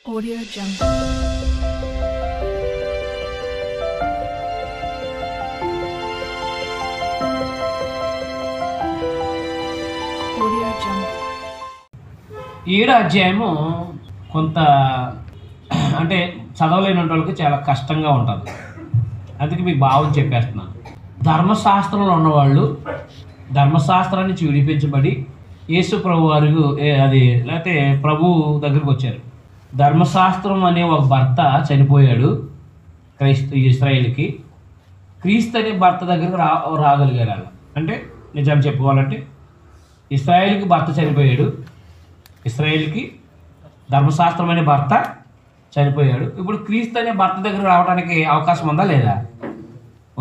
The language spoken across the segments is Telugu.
Audio Jungle. Audio Jungle. 7వ అధ్యాయము కొంత అంటే చదవలేని వాళ్ళకి చాలా కష్టంగా ఉంటుంది. అందుకే మీకు భావం చెప్పేస్తున్నాను. ధర్మశాస్త్రంలో ఉన్నవాళ్ళు ధర్మశాస్త్రాన్ని నుంచి విడిపించబడి యేసు ప్రభు వారు అది లేకపోతే ప్రభు దగ్గరికి వచ్చారు. ధర్మశాస్త్రం అనే ఒక భర్త చనిపోయాడు ఇస్రాయేల్కి. క్రీస్తు అనే భర్త దగ్గరకు రాగలిగారు వాళ్ళు. అంటే నిజం చెప్పుకోవాలంటే ఇస్రాయేల్కి భర్త చనిపోయాడు, ఇస్రాయేల్కి ధర్మశాస్త్రం అనే భర్త చనిపోయాడు. ఇప్పుడు క్రీస్తు అనే భర్త దగ్గర రావడానికి అవకాశం ఉందా లేదా?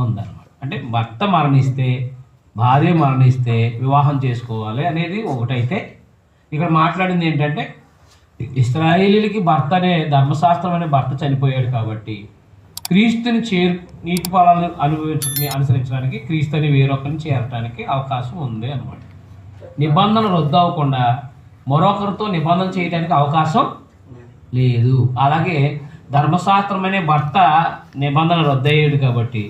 ఉందన్నమాట. అంటే భర్త మరణిస్తే, భార్య మరణిస్తే వివాహం చేసుకోవాలి అనేది ఒకటైతే, ఇక్కడ మాట్లాడింది ఏంటంటే ఇశ్రాయేలీలకి భర్త అనే ధర్మశాస్త్రం అనే భర్త చనిపోయాడు కాబట్టి క్రీస్తుని నీతి ఫలాలను అనుసరించడానికి క్రీస్తు అని వేరొకరిని చేరడానికి అవకాశం ఉంది అన్నమాట. నిబంధన రద్దు అవ్వకుండా మరొకరితో నిబంధన చేయడానికి అవకాశం లేదు. అలాగే ధర్మశాస్త్రం అనే భర్త నిబంధన రద్దయ్యాడు కాబట్టి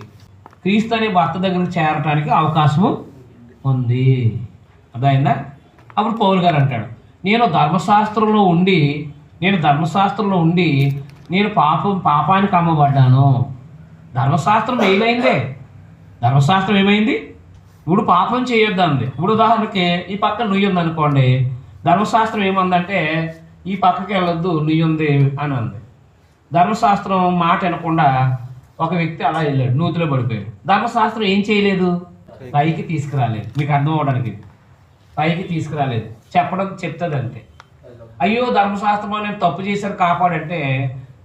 క్రీస్తు అనే భర్త దగ్గరికి చేరడానికి అవకాశము ఉంది. అర్థమైందా? అప్పుడు పౌలు గారు అంటాడు, నేను ధర్మశాస్త్రంలో ఉండి నేను పాపానికి అమ్మబడ్డాను. ధర్మశాస్త్రం ఏమైందే? ధర్మశాస్త్రం ఏమైంది? ఇప్పుడు పాపం చేయొద్దంది. ఇప్పుడు ఉదాహరణకి ఈ పక్క నుయ్యి ఉంది అనుకోండి, ధర్మశాస్త్రం ఏమందంటే ఈ పక్కకి వెళ్ళొద్దు, నుయ్యి ఉంది అని అంది. ధర్మశాస్త్రం మాట వినకుండా ఒక వ్యక్తి అలా వెళ్ళాడు, నూతిలో పడిపోయాడు. ధర్మశాస్త్రం ఏం చేయలేదు? పైకి తీసుకురాలేదు. మీకు అర్థం అవడానికి పైకి తీసుకురాలేదు, చెప్తుంది అంతే. అయ్యో ధర్మశాస్త్రం నేను తప్పు చేశాను కాపాడంటే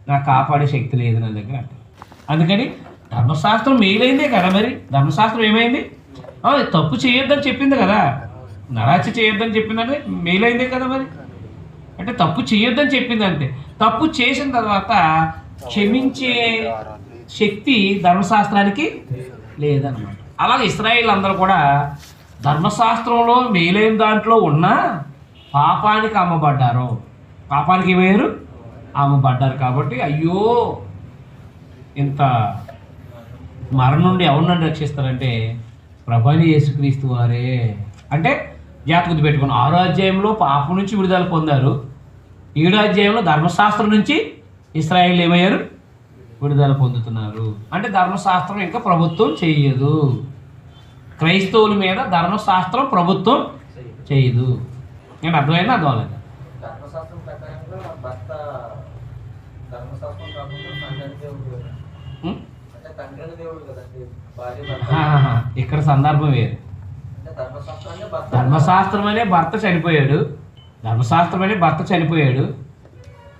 నాకు కాపాడే శక్తి లేదు నా దగ్గర అంటే. అందుకని ధర్మశాస్త్రం మేలైందే కదా. మరి ధర్మశాస్త్రం ఏమైంది? తప్పు చేయొద్దని చెప్పింది కదా, నరాచి చేయొద్దని చెప్పిందంటే మేలైందే కదా. మరి అంటే తప్పు చేయొద్దని చెప్పింది అంతే. తప్పు చేసిన తర్వాత క్షమించే శక్తి ధర్మశాస్త్రానికి లేదనమాట. అలాగే ఇశ్రాయేల్ అందరూ కూడా ధర్మశాస్త్రంలో మేలైన దాంట్లో ఉన్న పాపానికి అమ్మబడ్డారు. పాపానికి ఏమయ్యారు? అమ్మబడ్డారు. కాబట్టి అయ్యో ఇంత మరణం నుండి ఎవరి నుండి రక్షిస్తారంటే ప్రభువైన యేసుక్రీస్తు వారే. అంటే జాగ్రత్త పెట్టుకుని 6వ అధ్యాయంలో పాపం నుంచి విడుదల పొందారు. 7వ అధ్యాయంలో ధర్మశాస్త్రం నుంచి ఇశ్రాయేల్ ఏమయ్యారు? విడుదల పొందుతున్నారు. అంటే ధర్మశాస్త్రం ఇంకా ప్రభుత్వం చెయ్యదు. క్రైస్తవుల మీద ధర్మశాస్త్రం ప్రభుత్వం చేయదు. నేను అర్థమైందా? అర్థం అవ్వలేదు. ఇక్కడ సందర్భం వేరు. ధర్మశాస్త్రం అనే భర్త చనిపోయాడు.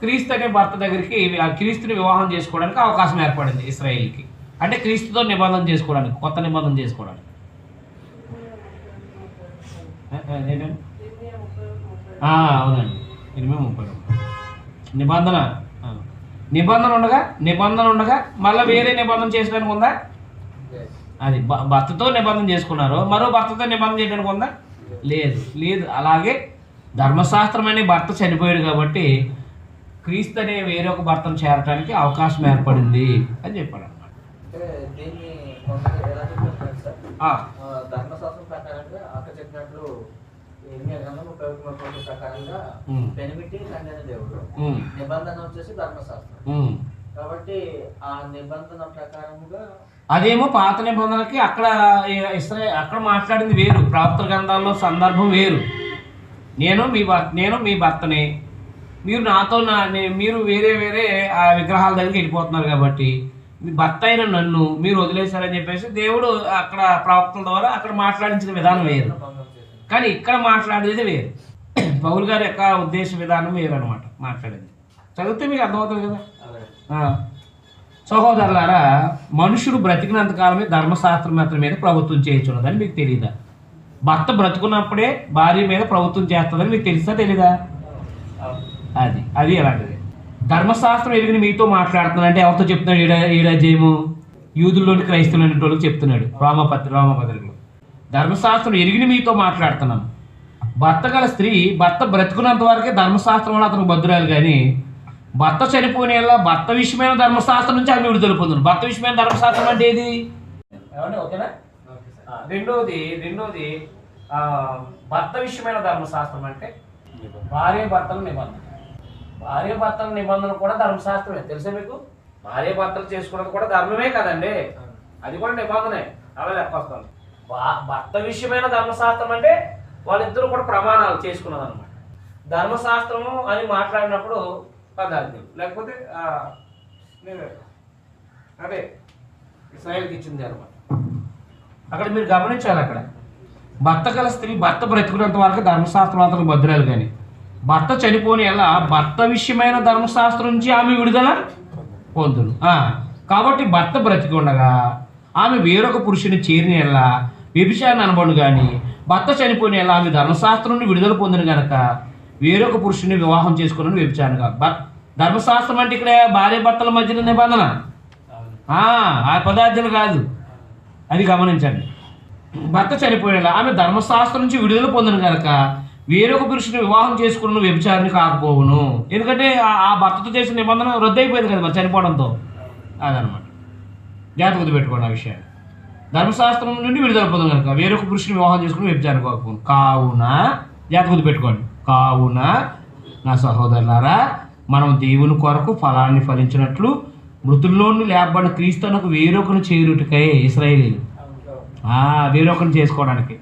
క్రీస్తు అనే భర్త దగ్గరికి క్రీస్తుని వివాహం చేసుకోవడానికి అవకాశం ఏర్పడింది ఇశ్రాయేల్కి. అంటే క్రీస్తుతో నిబంధన చేసుకోవడానికి, కొత్త నిబంధన చేసుకోవడానికి. అవునండి, 8:30 నిబంధన ఉండగా మళ్ళీ వేరే నిబంధన చేసుకోవడానికి ఉందా? అది భర్తతో నిబంధన చేసుకున్నారు, మరో భర్తతో నిబంధన చేయడానికి ఉందా? లేదు. అలాగే ధర్మశాస్త్రం అనే భర్త చనిపోయాడు కాబట్టి క్రీస్తు అనే వేరొక భర్తను చేరడానికి అవకాశం ఏర్పడింది అని చెప్పాడు అన్నమాట. ధర్మశాస్త్రం ప్రకారంగా అక్కడ చెప్పినట్లు ప్రకారంగా పెనిమిటి తండ్రి దేవుడు, నిబంధన వచ్చేసి ధర్మశాస్త్రం. కాబట్టి ఆ నిబంధన ప్రకారముగా అదేమో పాత నిబంధనకి అక్కడ మాట్లాడింది వేరు, ప్రాప్త గ్రంథాల్లో సందర్భం వేరు. నేను మీ భర్తని, మీరు నాతో మీరు వేరే ఆ విగ్రహాల దగ్గరికి వెళ్ళిపోతున్నారు కాబట్టి మీ భర్త అయిన నన్ను మీరు వదిలేశారని చెప్పేసి దేవుడు అక్కడ ప్రవక్తల ద్వారా అక్కడ మాట్లాడించిన విధానం వేరు. కానీ ఇక్కడ మాట్లాడేది వేరు. పౌలు గారి యొక్క ఉద్దేశ విధానం వేరు అనమాట మాట్లాడేది. చదివితే మీకు అర్థమవుతుంది కదా. సహోదరులారా, మనుషుడు బ్రతికినంత కాలమే ధర్మశాస్త్రం మాత్రం మీద ప్రభుత్వం చేయొచ్చున్నదని మీకు తెలియదా? భర్త బ్రతుకున్నప్పుడే భార్య మీద ప్రభుత్వం చేస్తుందని మీకు తెలుసా తెలీదా? అది ఎలాంటిది? ధర్మశాస్త్రం ఎరిగిన మీతో మాట్లాడుతున్నాడు అంటే ఎవరితో చెప్తున్నాడు? 7వ అధ్యాయము యూదుల్లోని క్రైస్తవులు అనేటోళ్ళకి చెప్తున్నాడు. రోమపత్రికలో ధర్మశాస్త్రం ఎరిగిన మీతో మాట్లాడుతున్నాను. భర్త గల స్త్రీ భర్త బ్రతుకున్నంత వరకే ధర్మశాస్త్రంలో అతనికి బద్దురాలు, కానీ భర్త చనిపోయిన భర్త విషయమైన ధర్మశాస్త్రం నుంచి ఆమె విడుదల పొందును. భర్త విషయమైన ధర్మశాస్త్రం అంటే ఏది? ఏమండి ఓకేనా? రెండోది భర్త విషయమైన ధర్మశాస్త్రం అంటే భార్య భర్తల నిబంధన. భార్య భర్తల నిబంధన కూడా ధర్మశాస్త్రమే, తెలుసా మీకు? భార్య భర్తలు చేసుకున్నది కూడా ధర్మమే కదండి, అది కూడా నిబంధనే. అలా లెక్కొస్తాను. భర్త విషయమైన ధర్మశాస్త్రం అంటే వాళ్ళిద్దరూ కూడా ప్రమాణాలు చేసుకున్నది అనమాట. ధర్మశాస్త్రము అని మాట్లాడినప్పుడు పదార్థం లేకపోతే అదే ఇస్రాయేల్కి ఇచ్చింది అనమాట. అక్కడ మీరు గమనించాలి, అక్కడ భర్త గల స్త్రీ భర్త బ్రతుకున్నంత వరకు ధర్మశాస్త్రవాతలకు భద్రాలు, కానీ భర్త చనిపోని ఎలా భర్త విషయమైన ధర్మశాస్త్రం నుంచి ఆమె విడుదల పొందును. కాబట్టి భర్త బ్రతికి ఉండగా ఆమె వేరొక పురుషుని చేరిన ఎలా వ్యభిచారాన్ని అనబడు, కానీ భర్త చనిపోయిన ఎలా ఆమె ధర్మశాస్త్రం నుండి విడుదల పొందిన కనుక వేరొక పురుషుని వివాహం చేసుకుని వ్యభిచారం కాదు. ధర్మశాస్త్రం అంటే ఇక్కడ భార్య భర్తల మధ్యన నిబంధన, ఆ పదార్థాలు కాదు, అది గమనించండి. భర్త చనిపోయిన ఆమె ధర్మశాస్త్రం నుంచి విడుదల పొందిన కనుక వేరొక పురుషుని వివాహం చేసుకున్న వ్యభిచారిని కాకపోవును. ఎందుకంటే ఆ భర్తతో చేసిన నిబంధన రద్దు అయిపోయింది కదా మరి చనిపోవడంతో. అదనమాట, జాగ్రత్త పెట్టుకోండి ఆ విషయాన్ని. ధర్మశాస్త్రం నుండి విడుదల పొందిన కనుక వేరొక పురుషుని వివాహం చేసుకుని వ్యభిచారం కాకపోవును. కావున జాగ్రత్త పెట్టుకోండి. కావున నా సహోదరులారా, మనం దేవుని కొరకు ఫలాన్ని ఫలించినట్లు మృతుల్లోని లేపబడిన క్రీస్తునకు వేరొకరిని చేరుటకై ఇశ్రాయేలీలు వేరొకరిని చేసుకోవడానికి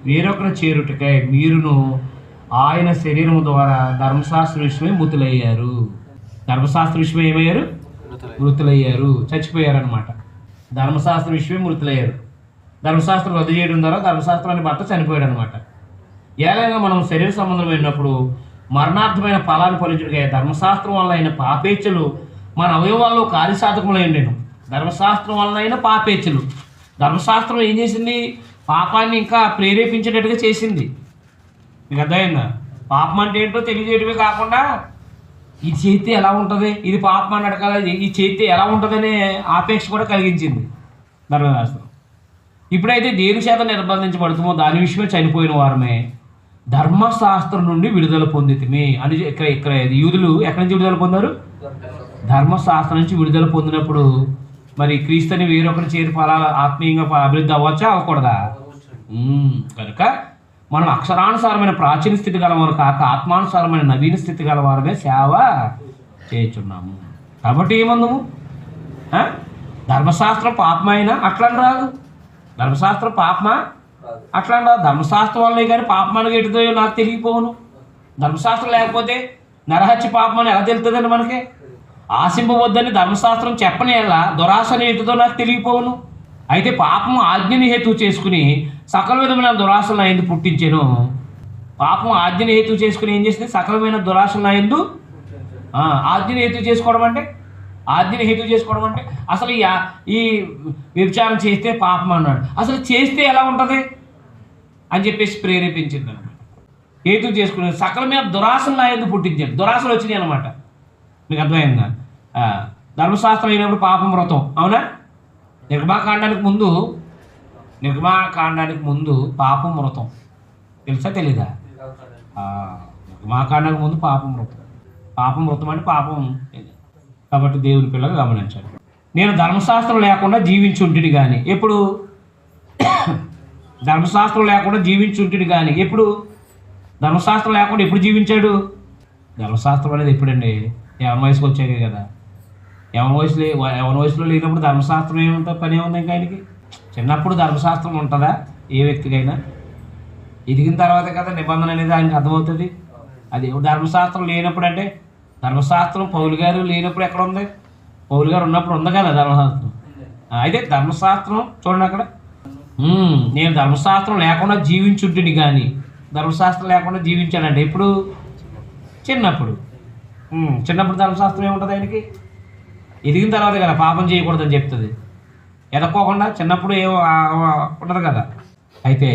వేరొకరిని చేరుటకై మీరును ఆయన శరీరం ద్వారా ధర్మశాస్త్ర విషయమై మృతులయ్యారు. ధర్మశాస్త్ర విషయమై ఏమయ్యారు? మృతులయ్యారు, చచ్చిపోయారనమాట. ధర్మశాస్త్ర విషయమై మృతులయ్యారు. ధర్మశాస్త్రం రద్దు చేయడం ద్వారా ధర్మశాస్త్రాన్ని భర్త చనిపోయాడు అనమాట. ఏలైనా మనం శరీర సంబంధమైనప్పుడు మరణార్థమైన ఫలాన్ని ఫలించుడిగా ధర్మశాస్త్రం వల్ల అయిన పాపేచ్ఛలు మన అవయవాల్లో కార్యసాధకములైండేను. ధర్మశాస్త్రం వలన అయిన పాపేచ్ఛలు, ధర్మశాస్త్రం ఏం చేసింది? పాపాన్ని ఇంకా ప్రేరేపించేటట్టుగా చేసింది. మీకు అర్థమైందా? పాపం అంటే ఏంటో తెలియజేయడమే కాకుండా ఇది చేస్తే ఎలా ఉంటుంది, ఇది పాపం అని అడగాలి, ఇది చేస్తే ఎలా ఉంటుందనే ఆపేక్ష కూడా కలిగించింది ధర్మశాస్త్రం. ఇప్పుడైతే దేని చేత నిర్బంధించబడుతుందో దాని విషయమే చనిపోయిన వారమే ధర్మశాస్త్రం నుండి విడుదల పొందితిమి అని. ఇక్కడ యూదులు ఎక్కడి నుంచి విడుదల పొందారు? ధర్మశాస్త్రం నుంచి విడుదల పొందినప్పుడు మరి క్రీస్తుని వేరొకరి చేతి ఫలాలు ఆత్మీయంగా అభివృద్ధి అవ్వచ్చా, అవ్వకూడదా? కనుక మనం అక్షరానుసారమైన ప్రాచీన స్థితి గలవారు కాక ఆత్మానుసారమైన నవీన స్థితి గలవారమే సేవ చేస్తున్నాము. కాబట్టి ఏమందము? ధర్మశాస్త్రం పాపమైనా అట్లా రాదు. ధర్మశాస్త్రం పాపమా అట్లా రాదు. ధర్మశాస్త్రం వల్లే కానీ పాపం అనగా ఎటుదో నాకు తెలియపోవును. ధర్మశాస్త్రం లేకపోతే నరహత్య పాపం అని ఎలా తెలుస్తుందండి మనకి? ఆశింపవద్దని ధర్మశాస్త్రం చెప్పని ఎలా దురాశని ఎటుదో నాకు తెలియపోవును. అయితే పాపం ఆజ్ఞని హేతువు చేసుకుని సకల విధమైన దురాశలు నా ఎందు పుట్టించాను. పాపం ఆజ్ఞని హేతువు చేసుకుని ఏం చేసింది? సకలమైన దురాశలు నా ఎందు. ఆజ్ఞని హేతువు చేసుకోవడం అంటే ఆజ్ఞని హేతువు చేసుకోవడం అంటే అసలు ఈ వ్యభిచారం చేస్తే పాపం అన్నాడు. అసలు చేస్తే ఎలా ఉంటుంది అని చెప్పేసి ప్రేరేపించింది అనమాట. హేతువు చేసుకుని సకలమైన దురాశలు నా ఎందు పుట్టించాడు. దురాశలు వచ్చినాయి అనమాట. మీకు అర్థమైందా? ధర్మశాస్త్రం అయినప్పుడు పాపం వ్రతం, అవునా? నిర్గమాకాండానికి ముందు పాపం వ్రతం తెలుసా తెలీదా? నిర్గమాకాండానికి ముందు పాపం వ్రతం అంటే పాపం. కాబట్టి దేవుని పిల్లలు గమనించాలి. నేను ధర్మశాస్త్రం లేకుండా జీవించుంటిని కానీ ఎప్పుడు? ధర్మశాస్త్రం లేకుండా జీవించుంటిని కానీ ఎప్పుడు? ధర్మశాస్త్రం లేకుండా ఎప్పుడు జీవించాడు? ధర్మశాస్త్రం అనేది ఎప్పుడండి? యవన వయసుకు వచ్చాకే కదా. యవన వయసులో లేనప్పుడు ధర్మశాస్త్రం ఏముంటుంది? పని ఏముంది ఇంకా ఆయనకి? చిన్నప్పుడు ధర్మశాస్త్రం ఉంటుందా ఏ వ్యక్తికైనా? ఎదిగిన తర్వాత కదా నిబంధన అనేది ఆయనకి అర్థమవుతుంది. అది ధర్మశాస్త్రం లేనప్పుడు అంటే ధర్మశాస్త్రం పౌలు గారు లేనప్పుడు ఎక్కడ ఉంది? పౌలు గారు ఉన్నప్పుడు ఉంది కదా ధర్మశాస్త్రం. అయితే ధర్మశాస్త్రం చూడండి అక్కడ, నేను ధర్మశాస్త్రం లేకుండా జీవించుంటిని కానీ ధర్మశాస్త్రం లేకుండా జీవించానంటే ఎప్పుడు? చిన్నప్పుడు ధర్మశాస్త్రం ఏముంటుంది ఆయనకి? ఎదిగిన తర్వాత కదా పాపం చేయకూడదని చెప్తుంది. ఎదక్కోకుండా చిన్నప్పుడు ఏమో ఉండదు కదా. అయితే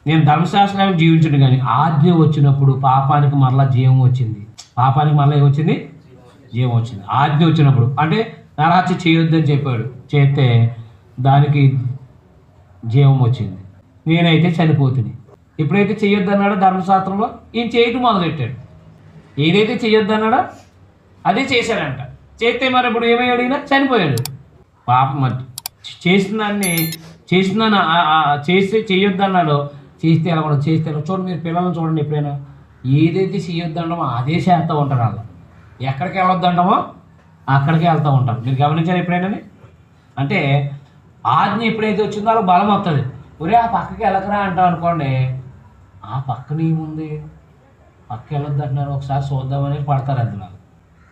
నేను ధర్మశాస్త్రం జీవించుంటే కానీ ఆజ్ఞ వచ్చినప్పుడు పాపానికి మరలా జీవం వచ్చింది. పాపానికి మరలా ఏమొచ్చింది? జీవం వచ్చింది. ఆజ్ఞ వచ్చినప్పుడు అంటే నరహత్య చేయొద్దని చెప్పాడు, చేస్తే దానికి జీవం వచ్చింది. నేనైతే చనిపోతుంది. ఎప్పుడైతే చేయొద్దన్నాడో ధర్మశాస్త్రంలో ఈయన చేయటం మొదలెట్టాడు. ఏదైతే చేయొద్దన్నాడో అదే చేశాడంట. చేస్తే మరి ఇప్పుడు ఏమయ్యాడు, ఈయన చనిపోయాడు. పాపం మరి చేసిందని చేస్తే చేయొద్దన్నాడు, చేస్తే ఎలా కూడా చేస్తే చూడండి. మీరు పిల్లల్ని చూడండి, ఎప్పుడైనా ఏదైతే చేయొద్దంటామో అదే చేస్తూ ఉంటారు. వాళ్ళు ఎక్కడికి వెళ్ళొద్దంటామో అక్కడికే వెళ్తూ ఉంటారు. మీరు గమనించారు ఎప్పుడైనా? అంటే ఆజ్ఞ ఎప్పుడైతే వచ్చిందో వాళ్ళకి బలం వస్తుంది. ఒరే ఆ పక్కకి వెళ్ళకరా అంటాం అనుకోండి, ఆ పక్కన ఏముంది, పక్క వెళ్ళొద్దు అంటున్నారు, ఒకసారి చూద్దామని పడతారు. అది నాకు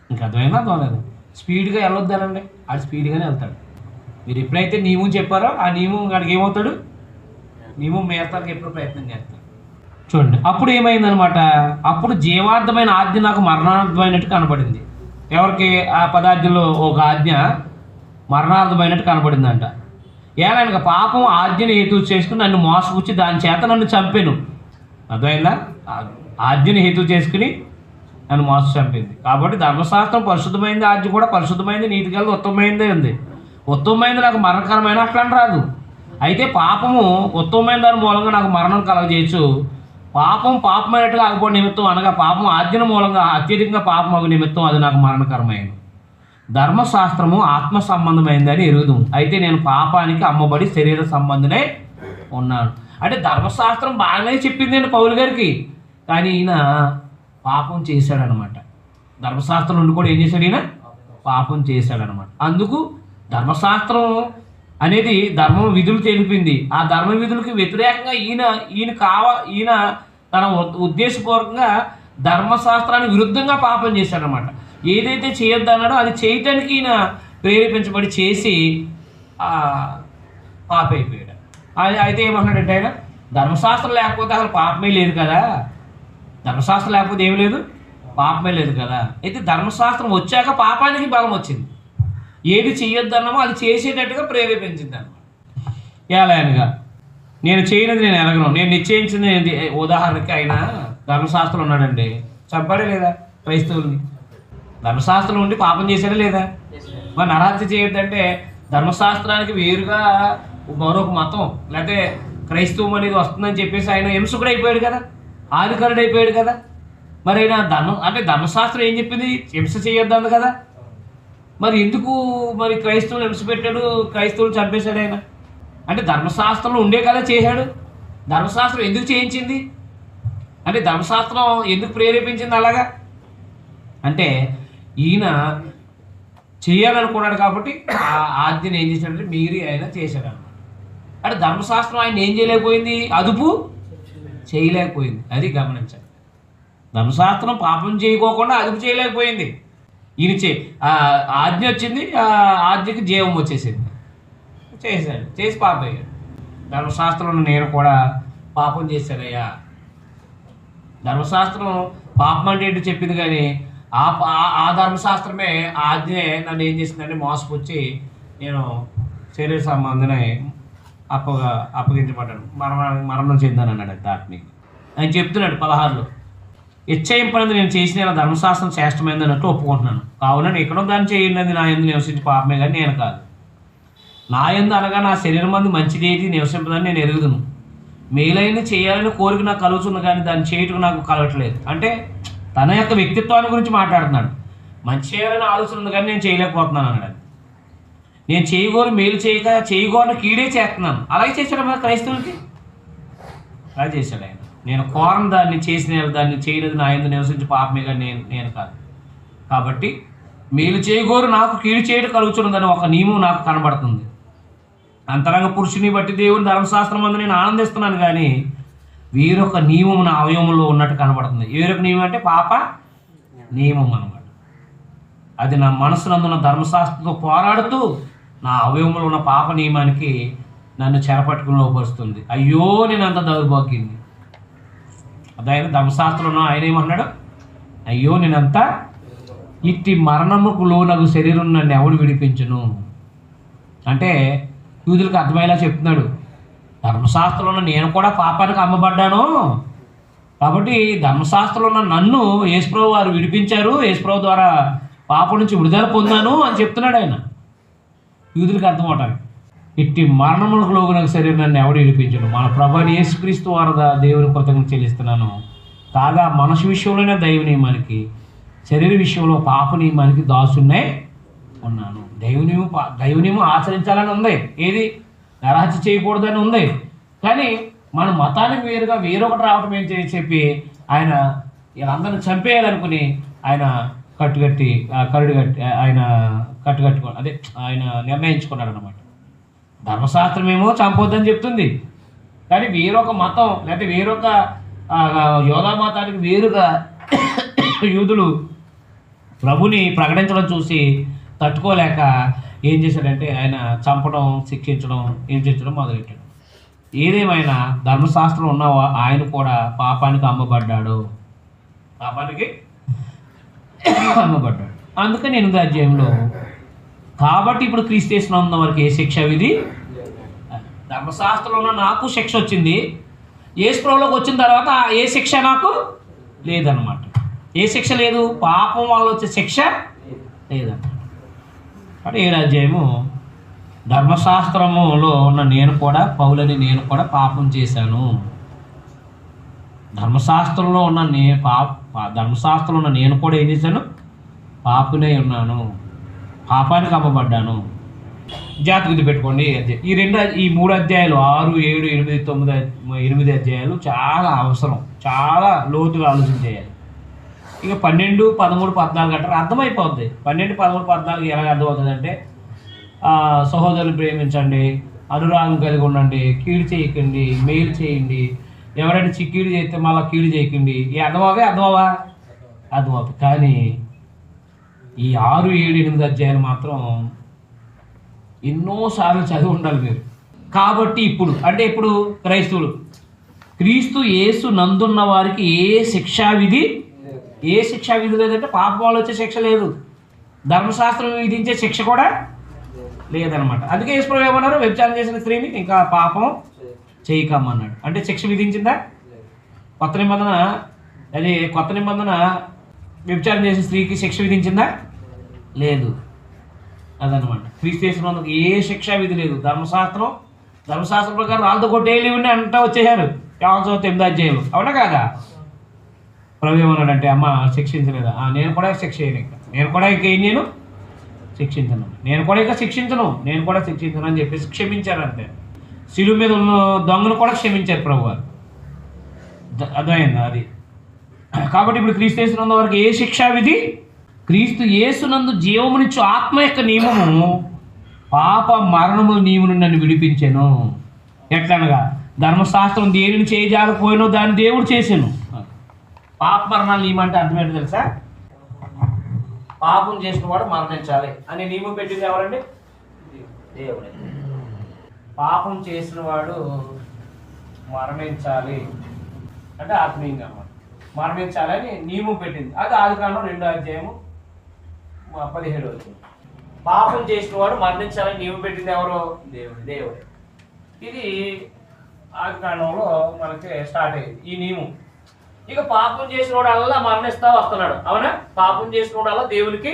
ఇంకా అర్థమైనా అర్థమలేదు. స్పీడ్గా వెళ్ళొద్దానండి, అది స్పీడ్గానే వెళ్తాడు. మీరు ఎప్పుడైతే నియమం చెప్పారో ఆ నియమం కాడికి ఏమవుతాడు, నియమం మేరతానికి ఎప్పుడు ప్రయత్నం చేస్తాడు. చూడండి, అప్పుడు ఏమైందనమాట, అప్పుడు జీవార్థమైన ఆజ్ఞ నాకు మరణార్థమైనట్టు కనపడింది. ఎవరికి? ఆ పదార్థంలో ఒక ఆజ్ఞ మరణార్థమైనట్టు కనపడిందంట. ఏలనక పాపం ఆజ్ఞని హేతు చేసుకుని నన్ను మోసపుచ్చి దాని చేత నన్ను చంపాను. అర్థమైందా? ఆజ్ఞని హేతు చేసుకుని నన్ను మోసం చంపింది. కాబట్టి ధర్మశాస్త్రం పరిశుద్ధమైంది, ఆజ్ఞ కూడా పరిశుద్ధమైంది, నీతి కలిగి ఉత్తమమైనదే ఉంది. ఉత్తమమైనది నాకు మరణకరమైన అట్లా రాదు. అయితే పాపము ఉత్తమమైన దాని మూలంగా నాకు మరణం కలగజేయచ్చు. పాపమైనట్టుగా ఆగిపోయిన నిమిత్తం, అనగా పాపం ఆజ్ఞ మూలంగా అత్యధికంగా పాపం ఒక నిమిత్తం అది నాకు మరణకరమైనది. ధర్మశాస్త్రము ఆత్మ సంబంధమైందని ఎరుగుదాం. అయితే నేను పాపానికి అమ్మబడి శరీర సంబంధనే ఉన్నాను. అంటే ధర్మశాస్త్రం బాగానే చెప్పింది అండి పౌలు గారికి, కానీ ఈయన పాపం చేశాడనమాట. ధర్మశాస్త్రం నుండి కూడా ఏం చేశాడు? ఈయన పాపం చేశాడనమాట. అందుకు ధర్మశాస్త్రం అనేది ధర్మ విధులు తెలిపింది. ఆ ధర్మ విధులకి వ్యతిరేకంగా ఈయన తన ఉద్దేశపూర్వకంగా ధర్మశాస్త్రానికి విరుద్ధంగా పాపం చేశాడనమాట. ఏదైతే చేయొద్దన్నాడో అది చేయటానికి ఈయన ప్రేరేపించబడి చేసి పాప అయిపోయాడు. అయితే ఏమన్నాడంటే ఆయన, ధర్మశాస్త్రం లేకపోతే అసలు పాపమే లేదు కదా, ధర్మశాస్త్రం లేకపోతే ఏమి లేదు, పాపమే లేదు కదా. అయితే ధర్మశాస్త్రం వచ్చాక పాపానికి బలం వచ్చింది. ఏది చెయ్యొద్దన్నామో అది చేసేటట్టుగా ప్రేరేపించింది అన్నమాట. ఏలాయనగా నేను చేయనిది నేను ఎరగను, నేను నిశ్చయించింది. ఉదాహరణకి ఆయన ధర్మశాస్త్రం ఉన్నాడండి, చంపాడే లేదా క్రైస్తవుల్ని? ధర్మశాస్త్రం ఉండి పాపం చేశాడా లేదా? మరి నరహత్య చేయొద్దంటే ధర్మశాస్త్రానికి వేరుగా మరొక మతం లేకపోతే క్రైస్తవం అనేది వస్తుందని చెప్పేసి ఆయన హింసకుడు అయిపోయాడు కదా, ఆదికారుడు అయిపోయాడు కదా. మరి ఆయన ధర్మశాస్త్రం ఏం చెప్పింది? హింస చేయొద్దు కదా. మరి ఎందుకు మరి క్రైస్తవులు హింస పెట్టాడు, క్రైస్తవులు చంపేశాడు ఆయన? అంటే ధర్మశాస్త్రంలో ఉండే కదా చేశాడు. ధర్మశాస్త్రం ఎందుకు చేయించింది అంటే, ధర్మశాస్త్రం ఎందుకు ప్రేరేపించింది అలాగా అంటే, ఈయన చేయాలనుకున్నాడు కాబట్టి ఆ ఆజ్ఞను ఏం చేశాడంటే మీరి ఆయన చేశాడు అన్నమాట. అంటే ధర్మశాస్త్రం ఆయన ఏం చేయలేకపోయింది, అదుపు చేయలేకపోయింది. అది గమనించండి. ధర్మశాస్త్రం పాపం చేయకోకుండా అదుపు చేయలేకపోయింది. ఈయన ఆజ్ఞ వచ్చింది, ఆ ఆజ్ఞకి జీవం వచ్చేసింది, చేశాడు, చేసి పాపం అయ్యాడు. ధర్మశాస్త్రంలో నేను కూడా పాపం చేశానయ్యా. ధర్మశాస్త్రం పాపం అంటే ఏంటో చెప్పింది, కానీ ఆ ధర్మశాస్త్రమే ఆజ్ఞే నన్ను ఏం చేసిందంటే మోసపుచ్చి నేను శరీర సంబంధనే అప్పగించబడ్డాను, మరణం చెందాను అన్నాడు దాత్మికి. ఆయన చెప్తున్నాడు 16లో, ఇచ్చయింపనిది నేను చేసిన ధర్మశాస్త్రం శ్రేష్టమైంది అన్నట్టు ఒప్పుకుంటున్నాను. కావున ఎక్కడో దాన్ని చేయండి, నా యందు నివసించి పాపమే కానీ నేను కాదు. నా యందు అనగా నా శరీరం మంది మంచిది ఏది నివసింపదని నేను ఎరుగుదును. మేలైన చేయాలని కోరిక నాకు కలుగుతుంది, కానీ దాన్ని చేయటం నాకు కలగట్లేదు. అంటే తన యొక్క వ్యక్తిత్వాన్ని గురించి మాట్లాడుతున్నాడు. మంచి చేయాలని ఆలోచన ఉంది కానీ నేను చేయలేకపోతున్నాను అన్నాడు. నేను చేయగోరు మేలు చేయగోరని కీడే చేస్తున్నాను. అలాగే చేశాడు మన క్రైస్తవులకి, అలా చేశాడు ఆయన. నేను కోరని దాన్ని చేసిన దాన్ని చేయలేదు, నా యందు నివసించి పాపమే కానీ నేను కాదు. కాబట్టి మేలు చేయగోరు నాకు కీడు చేయడం కలుగుతున్నదని ఒక నియమం నాకు కనబడుతుంది. అంతరంగ పురుషుని బట్టి దేవుని ధర్మశాస్త్రం అందు నేను ఆనందిస్తున్నాను, కానీ వేరొక నియమం నా అవయవంలో ఉన్నట్టు కనబడుతుంది. వేరొక నియమం అంటే పాప నియమం అన్నమాట. అది నా మనసునందున్న ధర్మశాస్త్రంతో పోరాడుతూ నా అవయవంలో ఉన్న పాప నియమానికి నన్ను చెరపట్టుకుని లోపరుస్తుంది. అయ్యో నేను అంత దౌర్భాగ్యంది. అదైనా ధర్మశాస్త్రంలో ఆయన ఏమన్నాడు, అయ్యో నేనంతా ఇట్టి మరణముకు లోనగు శరీరం నన్ను ఎవడు విడిపించును అంటే యూదులకు అర్థమయ్యేలా చెప్తున్నాడు. ధర్మశాస్త్రంలో నేను కూడా పాపానికి అమ్మబడ్డాను, కాబట్టి ధర్మశాస్త్రంలో నన్ను యేసుప్రభు వారు విడిపించారు, యేసుప్రభు ద్వారా పాపం నుంచి విడుదల పొందాను అని చెప్తున్నాడు ఆయన. యూదులకు అర్థమవటానికి ఇట్టి మరణములకు లోగునకు శరీరం నన్ను ఎవడు విడిపించను. మన ప్రభువైన యేసుక్రీస్తు వారు దేవుని కృతజ్ఞత చెల్లిస్తున్నాను. కాగా మనసు విషయంలోనే దైవ నియమానికి శరీర విషయంలో పాప నియమానికి దాసున్నే ఉన్నాను. దైవనియమం ఆచరించాలని ఉంది, ఏది నరహత్య చేయకూడదని ఉంది. కానీ మన మతానికి వేరుగా వేరొకటి రావటం ఏం చెప్పి ఆయన వీళ్ళందరిని చంపేయాలనుకుని ఆయన కట్టుకట్టుకో అదే ఆయన నిర్ణయించుకున్నాడు అనమాట. ధర్మశాస్త్రం ఏమో చంపొద్దని చెప్తుంది, కానీ వేరొక మతం లేకపోతే వేరొక యోధా మతానికి వేరుగా యూదులు ప్రభుని ప్రకటించడం చూసి తట్టుకోలేక ఏం చేశాడంటే ఆయన చంపడం, శిక్షించడం, హింసించడం మొదలెట్టాడు. ఏదేమైనా ధర్మశాస్త్రం ఉన్న ఆయన కూడా పాపానికి అమ్మబడ్డాడు. అందుకని 8వ అధ్యాయంలో కాబట్టి ఇప్పుడు క్రీస్తు యేసులో ఉన్న వారికి ఏ శిక్ష విధి, ధర్మశాస్త్రంలో నాకు శిక్ష వచ్చింది, యేసు ప్రభువులోకి వచ్చిన తర్వాత ఏ శిక్ష నాకు లేదన్నమాట. ఏ శిక్ష లేదు, పాపం వల్ల వచ్చే శిక్ష లేదన్నమాట. అంటే 7వ అధ్యాయము ధర్మశాస్త్రములో ఉన్న నేను కూడా పౌలని నేను కూడా పాపం చేశాను. ధర్మశాస్త్రంలో ఉన్న ధర్మశాస్త్రంలో ఉన్న నేను కూడా ఏం చేశాను, పాపునే ఉన్నాను, పాపానికి అమ్మబడ్డాను. జాగ్రత్త పెట్టుకోండి. ఈ 3 అధ్యాయాలు 6, 7, 8, 9, 8 అధ్యాయాలు చాలా అవసరం, చాలా లోతుగా ఆలోచన చేయాలి. ఇక 12, 13, 14 గంటలు అర్థమైపోద్ది. 12, 13, 14 ఎలా అర్థమవుతుంది అంటే సహోదరులు ప్రేమించండి, అనురాగం కలిగి ఉండండి, కీడు చేయకండి, మేలు చేయండి, ఎవరైనా కీడు చేస్తే మళ్ళీ కీడు చేయకండి. ఈ అర్థమవుతుంది. కానీ ఈ 6, 7, 8 అధ్యాయాలు మాత్రం ఎన్నోసార్లు చదివి ఉండాలి మీరు. కాబట్టి ఇప్పుడు క్రైస్తవులు క్రీస్తు యేసు నందున్న వారికి ఏ శిక్షా విధి లేదంటే పాపం వల్ల వచ్చే శిక్ష లేదు, ధర్మశాస్త్రం విధించే శిక్ష కూడా లేదనమాట. అందుకే యేసు ప్రభువు ఏమన్నారు, వ్యభిచారం చేసిన స్త్రీని ఇంకా పాపం చేయకమన్నాడు. అంటే శిక్ష విధించిందా? కొత్త నిబంధన వ్యభిచారం చేసిన స్త్రీకి శిక్ష విధించిందా? లేదు. అదనమాట. క్రీస్తు యేసునందుకు ఏ శిక్షా విధి లేదు. ధర్మశాస్త్రం ప్రకారం వాళ్ళతో కొట్టేయాలి అంటా వచ్చేసారు 8వ అధ్యాయంలో. అవునా కాదా? ప్రభు ఏమన్నాడంటే అమ్మ శిక్షించలేదా? నేను కూడా శిక్ష చేయను, నేను కూడా ఇక ఏం చేయను, శిక్షించను, నేను కూడా శిక్షించను అని చెప్పేసి క్షమించారంటే. శిలువ మీద ఉన్న దొంగను కూడా క్షమించారు ప్రభు గారు. అర్థమైందా? అది కాబట్టి ఇప్పుడు క్రీస్తు యేసునందు వారికి ఏ శిక్షా విధి? క్రీస్తు యేసునందు జీవమునిచ్చు ఆత్మ యొక్క నియమము పాప మరణముల నియమం నుండి నన్ను విడిపించాను. ఎట్లనగా ధర్మశాస్త్రం దేనిని చేయజాలకపోయినో దాన్ని దేవుడు చేశాను. పాప మరణాల నియమం అంటే అర్థం ఏంటో తెలుసా? పాపం చేసిన వాడు మరణించాలి అనే నియమం పెట్టింది ఎవరండి? దేవుడే. పాపం చేసిన వాడు మరణించాలి అంటే ఆత్మీయంగా అన్నమాట, మరణించాలని నియమం పెట్టింది. అది ఆదికాండం 2వ అధ్యాయము 17వ వచనం. పాపం చేసిన వాడు మరణించాలని నియమం పెట్టింది ఎవరు? దేవుడే. ఇది ఆదికాండంలో మనకి స్టార్ట్ అయ్యింది ఈ నియమం. ఇక పాపం చేసిన వాడు అలా మరణిస్తా వస్తున్నాడు. అవునా? పాపం చేసిన వాడు అలా దేవునికి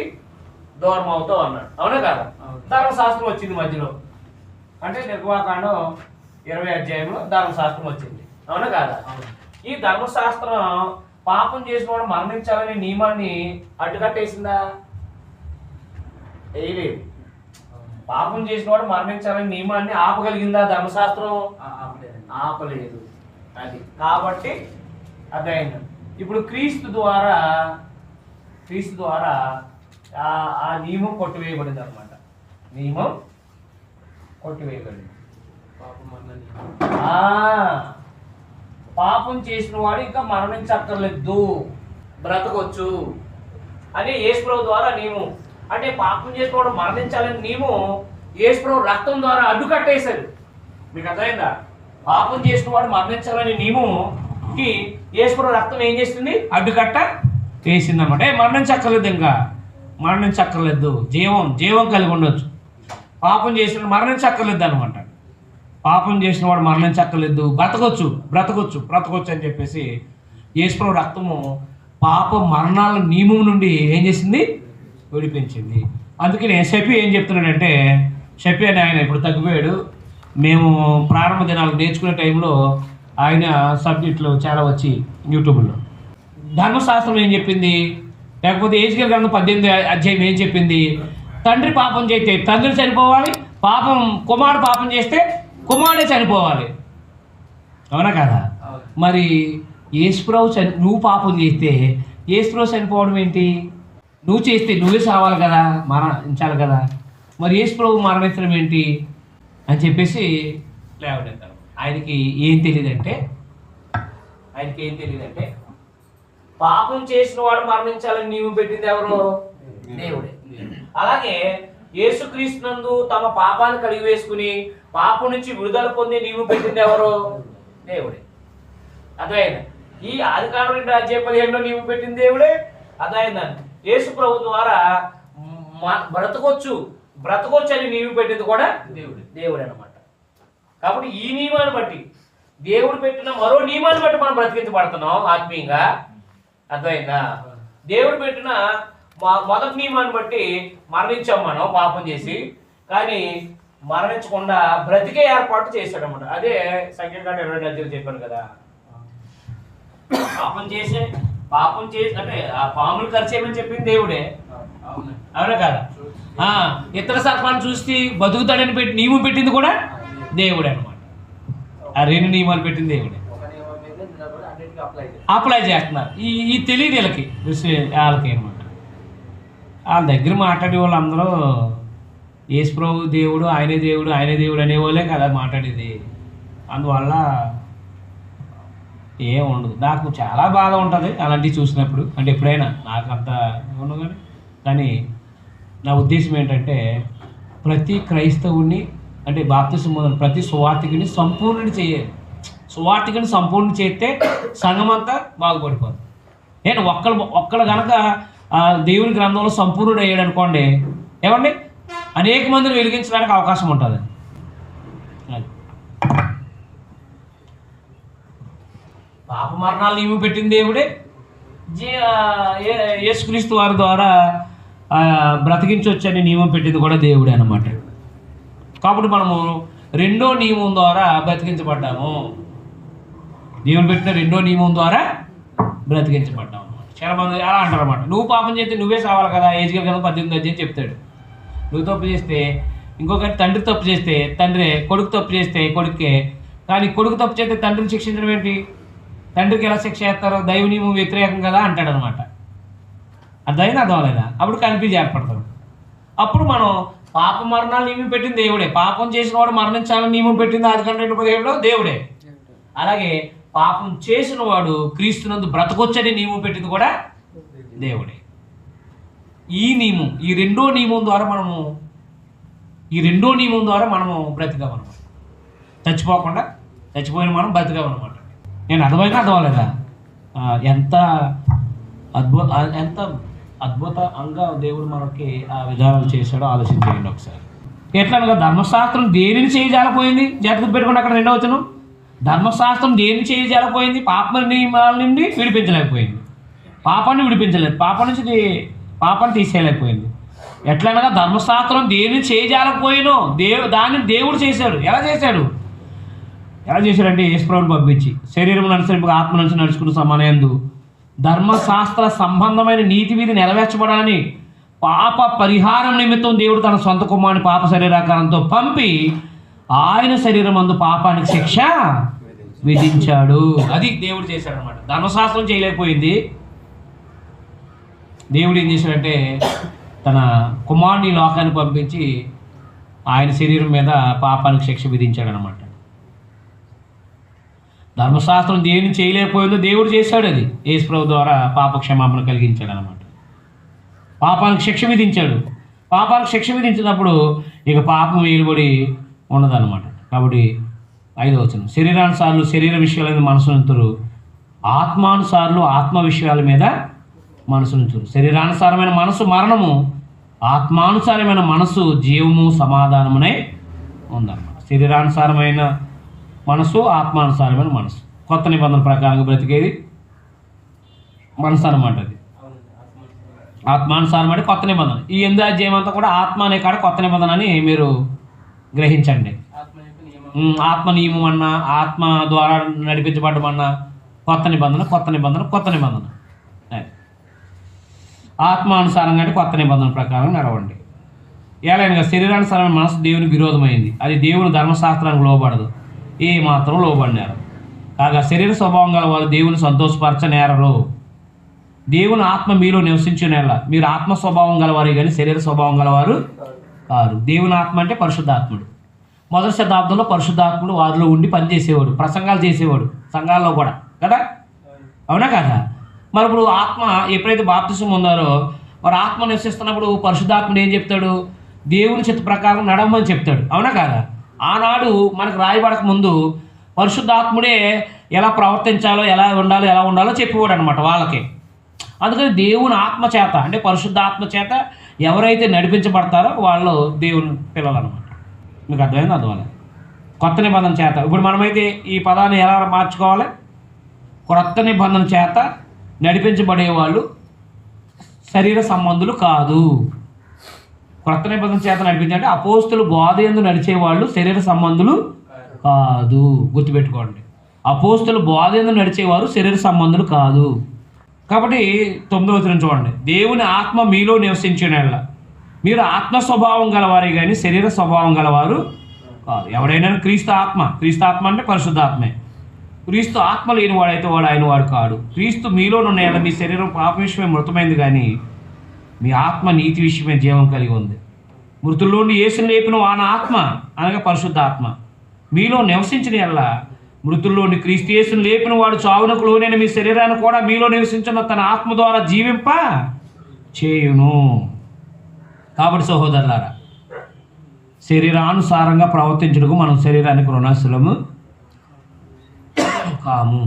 దూరం అవుతావు అన్నాడు. అవునా కాదా? ధర్మశాస్త్రం వచ్చింది మధ్యలో. అంటే నిర్గమాకాండం 20వ అధ్యాయంలో ధర్మశాస్త్రం వచ్చింది. అవునా కాదా? ఈ ధర్మశాస్త్రం పాపం చేసిన వాడు మరణించాలనే నియమాన్ని అడ్డుకట్టేసిందా? వేయలేదు. పాపం చేసిన వాడు మరణించాలనే నియమాన్ని ఆపగలిగిందా ధర్మశాస్త్రం? ఆపలేదు. అది కాబట్టి అదైంది. ఇప్పుడు క్రీస్తు ద్వారా ఆ నియమం కొట్టివేయబడింది అనమాట. నియమం కొట్టివేయబడింది. పాపం చేసిన వాడు ఇంకా మరణించక్కర్లేదు, బ్రతకొచ్చు అని యేసు ప్రభు ద్వారా నియమం. అంటే పాపం చేసిన వాడు మరణించాలని నియమం యేసు ప్రభు రక్తం ద్వారా అడ్డుకట్టేశారు. మీకు అర్థమైందా? పాపం చేసిన వాడు మరణించాలని నియమంకి యేసు ప్రభు రక్తం ఏం చేస్తుంది? అడ్డుకట్ట వేసింది అనమాట. మరణించక్కర్లేదు, ఇంకా మరణించక్కర్లేదు, జీవం కలిగి ఉండొచ్చు. పాపం చేసిన మరణించక్కర్లేదు అనమాట. పాపం చేసిన వాడు మరణించక్కర్లేదు, బ్రతకొచ్చు అని చెప్పేసి యేసు ప్రభు రక్తము పాప మరణాల నియమం నుండి ఏం చేసింది? విడిపించింది. అందుకని షఫీ ఏం చెప్తున్నాడంటే, షఫీ అని ఆయన ఇప్పుడు తగ్గిపోయాడు. మేము ప్రారంభ దినాలు నేర్చుకునే టైంలో ఆయన సబ్జెక్టులు చాలా వచ్చి యూట్యూబ్లో ధర్మశాస్త్రం ఏం చెప్పింది? లేకపోతే ఏజ్కేల్ గ్రంథం 18 అధ్యాయం ఏం చెప్పింది? తండ్రి పాపం చేస్తే తండ్రి చనిపోవాలి, కుమారుడు పాపం చేస్తే కుమారుడే చనిపోవాలి. అవునా కదా? మరి యేసుప్రభు నువ్వు పాపం చేస్తే యేసుప్రభు చనిపోవడం ఏంటి? నువ్వు చేస్తే నువ్వే చావాలి కదా, మరణించాలి కదా, మరి యేసుప్రభు మరణించడం ఏంటి అని చెప్పేసి లేవడెత్తారు. ఆయనకి ఏం తెలియదంటే పాపం చేసిన వాడు మరణించాలని నియమం పెట్టింది ఎవరు? దేవుడే. అలాగే యేసుక్రీస్తునందు తమ పాపాన్ని కడిగి వేసుకుని పాపం నుంచి విడుదల పొంది నియమం పెట్టింది ఎవరు? దేవుడే. అర్థమైందా? ఈ ఆదికాండం 2 అధ్యాయం 15లో నియమం పెట్టింది దేవుడే. అర్థమైందండి. యేసు ప్రభు ద్వారా బ్రతకొచ్చు అని నియమం పెట్టింది కూడా దేవుడే అన్నమాట. కాబట్టి ఈ నియమాన్ని బట్టి, దేవుడు పెట్టిన మరో నియమాన్ని బట్టి మనం బ్రతికించబడుతున్నాం ఆత్మీయంగా. అర్థమైందా? దేవుడు పెట్టిన మొదటి నియమాన్ని బట్టి మరణించాం మనం పాపం చేసి, కానీ మరణించకుండా బ్రతికే ఏర్పాటు చేశాడు అన్నమాట. అదే సంఖ్యాకాండం 22 అధ్యాయం చెప్పాను కదా. పాపం చేసి అంటే ఆ పాములు ఖర్చేయమని చెప్పింది దేవుడే. అవునా కదా? ఇతర సర్పాన్ని చూసి బతుకుతాడని పెట్టి నియమం పెట్టింది కూడా దేవుడే అనమాట. ఆ 2 నియమాలు పెట్టింది దేవుడే. అప్లై చేస్తున్నారు. ఈ తెలియదు వాళ్ళకి అనమాట. వాళ్ళ దగ్గర మాట్లాడే వాళ్ళు అందరూ యేసుప్రభు దేవుడు, ఆయనే దేవుడు అనేవాళ్ళే కదా మాట్లాడేది. అందువల్ల ఏం ఉండదు. నాకు చాలా బాధ ఉంటుంది అలాంటివి చూసినప్పుడు. అంటే ఎప్పుడైనా నాకు అంత ఉండదు, కానీ నా ఉద్దేశం ఏంటంటే ప్రతి క్రైస్తవుని, అంటే బాప్తిసం పొందిన ప్రతి సువార్థికుని సంపూర్ణుని చేయాలి. సువార్థికుని సంపూర్ణ చేస్తే సంఘం అంతా బాగుపడిపోతుంది. నేను ఒక్కళ్ళు కనుక దేవుని గ్రంథంలో సంపూర్ణుడు అయ్యాడు అనుకోండి, ఏమండి, అనేక మందిని వెలిగించడానికి అవకాశం ఉంటుంది. పాప మరణాలు నియమం పెట్టింది దేవుడే. యేసుక్రీస్తు వారి ద్వారా బ్రతికించవచ్చని నియమం పెట్టింది కూడా దేవుడే అన్నమాట. కాబట్టి మనము 2వ నియమం ద్వారా బ్రతికించబడ్డాము. దేవుడు పెట్టిన 2వ నియమం ద్వారా బ్రతికించబడ్డాము. చాలా మంది అలా అంటారు అన్నమాట. నువ్వు పాపం చేస్తే నువ్వే చావాలి కదా, ఏజ్కేల్ కదా 18 అధ్యాయం చెప్తాడు. నువ్వు తప్పు చేస్తే ఇంకొకటి, తండ్రి తప్పు చేస్తే తండ్రే, కొడుకు తప్పు చేస్తే కొడుకే. కానీ కొడుకు తప్పు చేస్తే తండ్రిని శిక్షించడం ఏంటి? తండ్రికి ఎలా శిక్ష చేస్తారో? దైవ నియమం వ్యతిరేకం కదా అంటాడు అనమాట. అర్థమైంది? అర్థం లేదా? అప్పుడు కన్ఫ్యూజ్ ఏర్పడతాడు. అప్పుడు మనం పాప మరణాలు నియమం పెట్టింది దేవుడే. పాపం చేసిన వాడు మరణించాలని నియమం పెట్టింది ఆదికాండం 2:17లో దేవుడే. అలాగే పాపం చేసిన వాడు క్రీస్తునందు బ్రతకొచ్చని నియమం పెట్టింది కూడా దేవుడే. ఈ 2వ నియమం ద్వారా మనము బ్రతికామన్నమాట. చచ్చిపోయిన మనం బ్రతికామన్నమాట. నేను అర్థమలేదా? ఎంత అద్భుతంగా దేవుడు మనకి ఆ విధానాలు చేశాడో ఆలోచించేయండి ఒకసారి. ఎట్లనగా ధర్మశాస్త్రం దేనిని చేయజాలపోయింది? జాగ్రత్త పెట్టుకోండి. అక్కడ 2వ వచనం, ధర్మశాస్త్రం దేనిని చేయజాలపోయింది? పాప నియమాల నుండి విడిపించలేకపోయింది. పాపాన్ని విడిపించలేదు, పాపాన్ని తీసేయలేకపోయింది. ఎట్లనగా ధర్మశాస్త్రం దేనిని చేయజాలపోయినో దాన్ని దేవుడు చేశాడు. ఎలా చేశాడంటే యేసుప్రభుని పంపించి శరీరం అనుసరింపగా ఆత్మ నుంచి నడుచుకున్న సమయందు ధర్మశాస్త్ర సంబంధమైన నీతి విధి నెరవేర్చబడాలని పాప పరిహారం నిమిత్తం దేవుడు తన సొంత కుమారుని పాప శరీరాకారంతో పంపి ఆయన శరీరం అందు పాపానికి శిక్ష విధించాడు. అది దేవుడు చేశాడు అనమాట. ధర్మశాస్త్రం చేయలేకపోయింది. దేవుడు ఏం చేశాడంటే తన కుమారుని లోకాన్ని పంపించి ఆయన శరీరం మీద పాపానికి శిక్ష విధించాడు అనమాట. ధర్మశాస్త్రం దేన్ని చేయలేకపోయిందో దేవుడు చేశాడు. అది యేసుప్రభు ద్వారా పాప క్షమాపణ కలిగించాడు అనమాట. పాపానికి శిక్ష విధించాడు. పాపానికి శిక్ష విధించినప్పుడు ఇక పాపం వేలుబడి ఉండదన్నమాట. కాబట్టి 5వ వచనం, శరీరానుసార్లు శరీర విషయాల మీద మనసునుంతురు, ఆత్మానుసారులు ఆత్మ విషయాల మీద మనసునుంతురు. శరీరానుసారమైన మనసు మరణము, ఆత్మానుసారమైన మనసు జీవము సమాధానమునే ఉందన్నమాట. శరీరానుసారమైన మనసు, ఆత్మానుసారమైన మనసు. కొత్త నిబంధన ప్రకారంగా బ్రతికేది మనసు అన్నమాట. అది ఆత్మానుసారం అంటే కొత్త నిబంధన. ఈ 8వ అధ్యాయం అంతా కూడా ఆత్మ అనే కాడ కొత్త నిబంధన అని మీరు గ్రహించండి. ఆత్మ నియమం అన్నా, ఆత్మ ద్వారా నడిపించబడ్డమన్నా కొత్త నిబంధన. ఆత్మానుసారంగా అంటే కొత్త నిబంధన ప్రకారం నడవండి. ఏలైనగా శరీరానుసారమైన మనసు దేవుని విరోధమైంది, అది దేవుని ధర్మశాస్త్రానికి లోబడదు, ఏ మాత్రం లోబడినారు. కాగా శరీర స్వభావం గల వారు దేవుని సంతోషపరచనేరరు. దేవుని ఆత్మ మీలో నివసించునేలా మీరు ఆత్మ స్వభావం గలవారు కానీ శరీర స్వభావం గలవారు కాదు. దేవుని ఆత్మ అంటే పరిశుద్ధాత్ముడు. మొదటి శతాబ్దంలో పరిశుద్ధాత్ముడు వారిలో ఉండి పనిచేసేవాడు, ప్రసంగాలు చేసేవాడు సంఘాల్లో కూడా కదా, అవునా కదా. మరి ఇప్పుడు ఆత్మ ఎప్పుడైతే బాప్తిసం ఉందారో మరి ఆత్మ నివసిస్తున్నప్పుడు పరిశుద్ధాత్ముడు ఏం చెప్తాడు? దేవుని చిత్త ప్రకారం నడవమని చెప్తాడు, అవునా కదా. ఆనాడు మనకు రాయబడక ముందు పరిశుద్ధాత్ముడే ఎలా ప్రవర్తించాలో ఎలా ఉండాలో చెప్పేవాడు అనమాట వాళ్ళకి. అందుకని దేవుని ఆత్మ చేత అంటే పరిశుద్ధాత్మ చేత ఎవరైతే నడిపించబడతారో వాళ్ళు దేవుని పిల్లలు అనమాట. మీకు అర్థమైంది? అందువల్ల కొత్త నిబంధన చేత. ఇప్పుడు మనమైతే ఈ పదాన్ని ఎలా మార్చుకోవాలి? కొత్త నిబంధన చేత నడిపించబడేవాళ్ళు శరీర సంబంధులు కాదు. కొత్త నిబంధన చేత నడిపించాలంటే అపోస్తులు బోధ యందు నడిచేవాళ్ళు శరీర సంబంధులు కాదు. గుర్తుపెట్టుకోండి, అపోస్తులు బోధ యందు నడిచేవారు శరీర సంబంధులు కాదు. కాబట్టి 9వ వచనం చూడండి, దేవుని ఆత్మ మీలో నివసించినట్ల మీరు ఆత్మ స్వభావం గలవారే కానీ శరీర స్వభావం గలవారు కాదు. ఎవడైనా క్రీస్తు ఆత్మ అంటే పరిశుద్ధాత్మే. క్రీస్తు ఆత్మ లేని వాడైతే వాడు ఆయన వాడు కాడు. క్రీస్తు మీలోనున్న ఎడల మీ శరీరం పాప విషయమే మృతమైంది కానీ మీ ఆత్మ నీతి విషయమే జీవం కలిగి ఉంది. మృతుల్లోని యేసుని లేపిన వాన ఆత్మ అనగా పరిశుద్ధాత్మ మీలో నివసించిన ఎడల మృతుల్లోని క్రీస్తు యేసుని లేపిన వాడు చావునకు లోనైన మీ శరీరాన్ని కూడా మీలో నివసించిన తన ఆత్మ ద్వారా జీవింప చేయును. కాబట్టి సహోదరులారా, శరీరానుసారంగా ప్రవర్తించుటకు మనం శరీరానికి రుణస్థులము కాము.